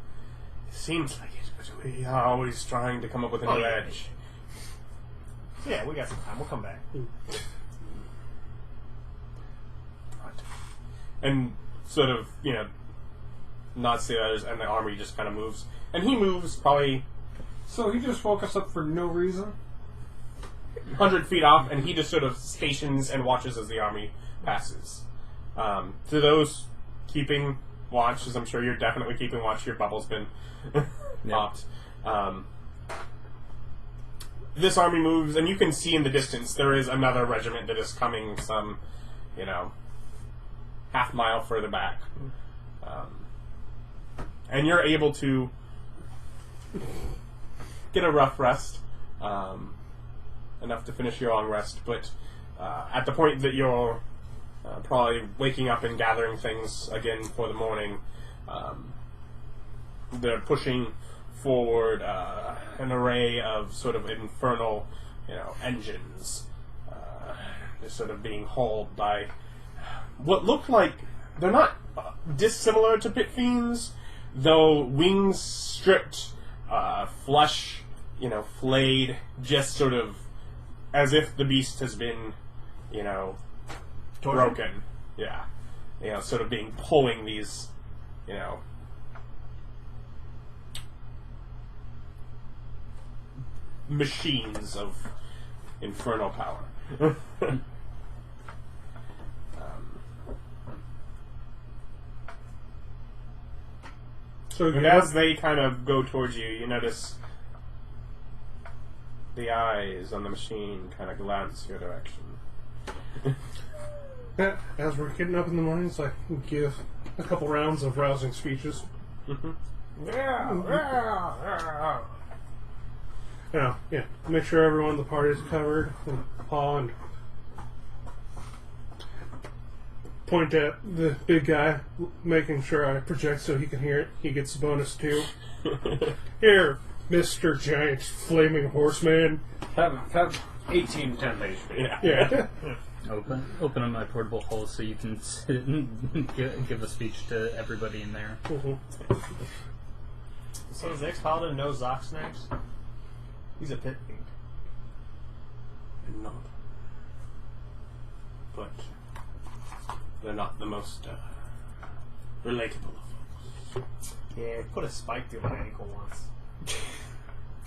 It seems like it, but we are always trying to come up with a new
yeah.
edge.
Yeah, we got some time. We'll come back.
And sort of, nods to the others, and the army just kind of moves. And he moves probably
So he just woke us up for no reason?
100 feet off, and he just sort of stations and watches as the army passes. To those keeping watch, as I'm sure you're definitely keeping watch, your bubble's been popped. This army moves, and you can see in the distance there is another regiment that is coming some, half mile further back. And you're able to get a rough rest, enough to finish your long rest, but at the point that you're probably waking up and gathering things again for the morning, they're pushing forward an array of sort of infernal, engines. They're sort of being hauled by what look like they're not dissimilar to Pit Fiends, though wings stripped, flesh, flayed, just sort of as if the beast has been, broken. Yeah. Sort of being pulling these, machines of infernal power.
So
And as they kind of go towards you, you notice the eyes on the machine kind of glance your direction.
as we're getting up in the morning, it's like we give a couple rounds of rousing speeches. Make sure everyone in the party is covered. And Paul and point at the big guy, making sure I project so he can hear it. He gets a bonus too. Here, Mr. Giant Flaming Horseman.
Have 18 temp HP.
Yeah.
Open up my portable hole so you can sit and give a speech to everybody in there.
So does the ex-paladin know XoxNax? He's a pit fiend.
Not. But they're not the most relatable of folks.
Yeah, put a spike through my ankle once.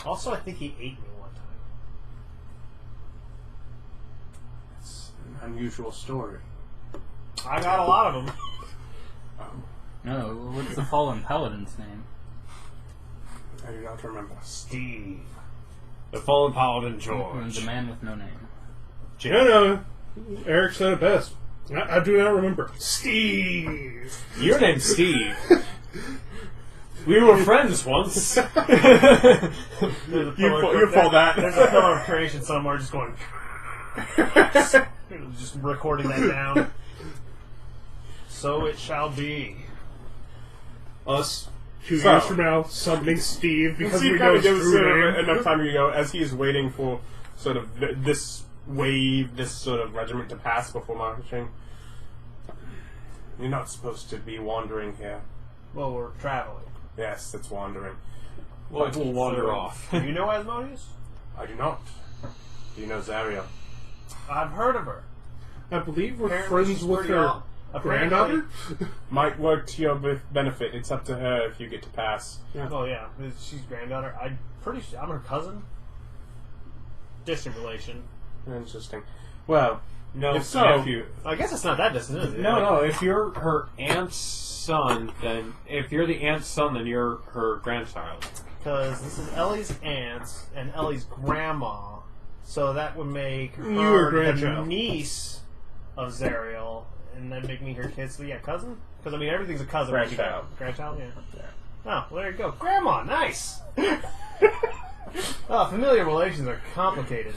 Also, I think he ate me one time.
It's an unusual story.
I got a lot of them.
No, what's the fallen paladin's name?
I do not remember.
Steve.
The fallen paladin George.
The man with no name.
No. Erich said it best. I do not remember. Steve!
Your name's Steve. We were friends once.
You pull that.
There's a pillar of creation somewhere just going... just recording that down. So it shall be.
Us, 2 years from now, summoning Steve because we know his true name.
Enough time ago, as he's waiting for sort of this wave, this sort of regiment to pass before marching. You're not supposed to be wandering here.
Well, we're traveling.
Yes, it's wandering.
Well, we'll wander off.
Do you know Asmodeus?
I do not. Do you know Zariel?
I've heard of her.
I believe we're
Apparently
friends
she's
with
pretty
her
young.
granddaughter?
Might work to your benefit. It's up to her if you get to pass.
Oh yeah, she's granddaughter. I'm pretty sure I'm her cousin. Distant relation.
Interesting. Well,
No,
if so,
nephew.
I guess it's not that distant, is it?
No. If you're her aunt's son, then if you're the aunt's son, then you're her grandchild.
Because this is Ellie's aunt and Ellie's grandma, so that would make
Your
her the
grandchild.
niece of Zariel, and that'd make me her kid. So yeah, cousin. Because I mean, everything's a cousin.
Grandchild.
Grandchild, yeah. Oh, well, there you go. Grandma, nice. Oh, familiar relations are complicated.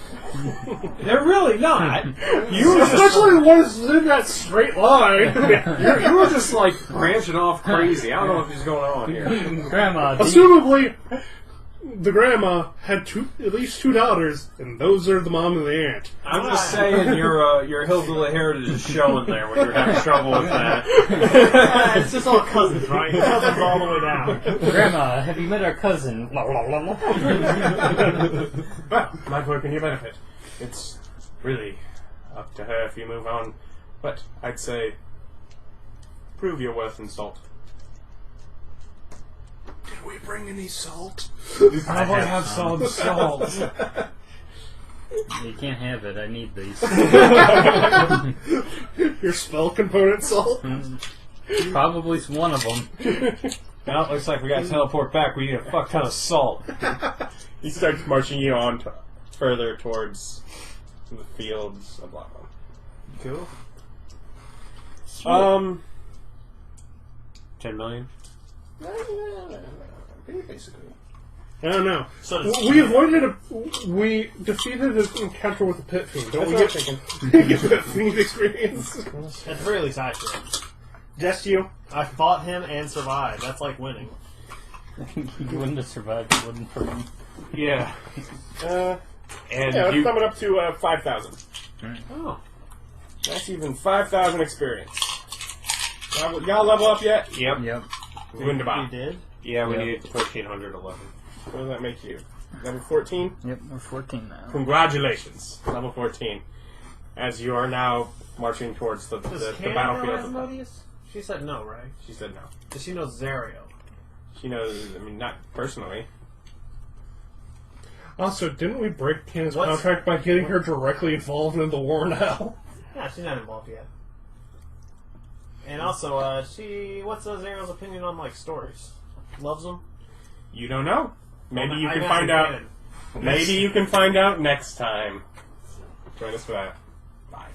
They're really not.
Especially the ones in that straight line.
You were just like branching off crazy. I don't know what is going on here.
Grandma,
Assumably, the grandma had at least 2 daughters, and those are the mom and the aunt.
I'm just saying your hillbilly heritage is showing there when you're having trouble with that.
It's just all cousins, right? Cousins all the way down.
Grandma, have you met our cousin?
well, might work in your benefit. It's really up to her if you move on. But I'd say prove your worth in salt.
Did we bring any salt?
We probably have some salt.
You can't have it. I need these.
Your spell component salt?
Probably one of them.
Now it looks like we got to teleport back. We need a fuck ton of salt.
He starts marching you on further towards the fields of lava.
Cool.
10 million?
Basically.
I don't know.
So
we defeated an encounter with the Pit Fiend. Don't we
That's
get,
what I'm
get Pit Fiend experience?
at the very least, I should.
Just you.
I fought him and survived. That's like winning.
You wouldn't have survived. It wouldn't for me.
Yeah.
And
And
it's
you...
coming up to 5,000.
Oh.
That's even 5,000 experience. Y'all level up yet?
Yep.
Yep.
Wunderbar.
You did?
Yeah, we
Yep.
need 1,311.
What does that make you? Level 14?
Yep, we're 14 now.
Congratulations. Level 14. As you are now marching towards the
Does Hannah
battlefield.
know
of the-
Asmodeus? She said no, right?
She said no.
Does she know Zariel?
She knows, I mean, not personally.
Also, didn't we break Hannah's
What's-
contract by getting her directly involved in the war now?
Yeah, she's not involved yet. And also, what's Zariel's opinion on, like, stories? Loves them?
You don't know. Maybe you
I
can
imagine
find out.
canon.
Maybe you can find out next time. Join us for that. Bye.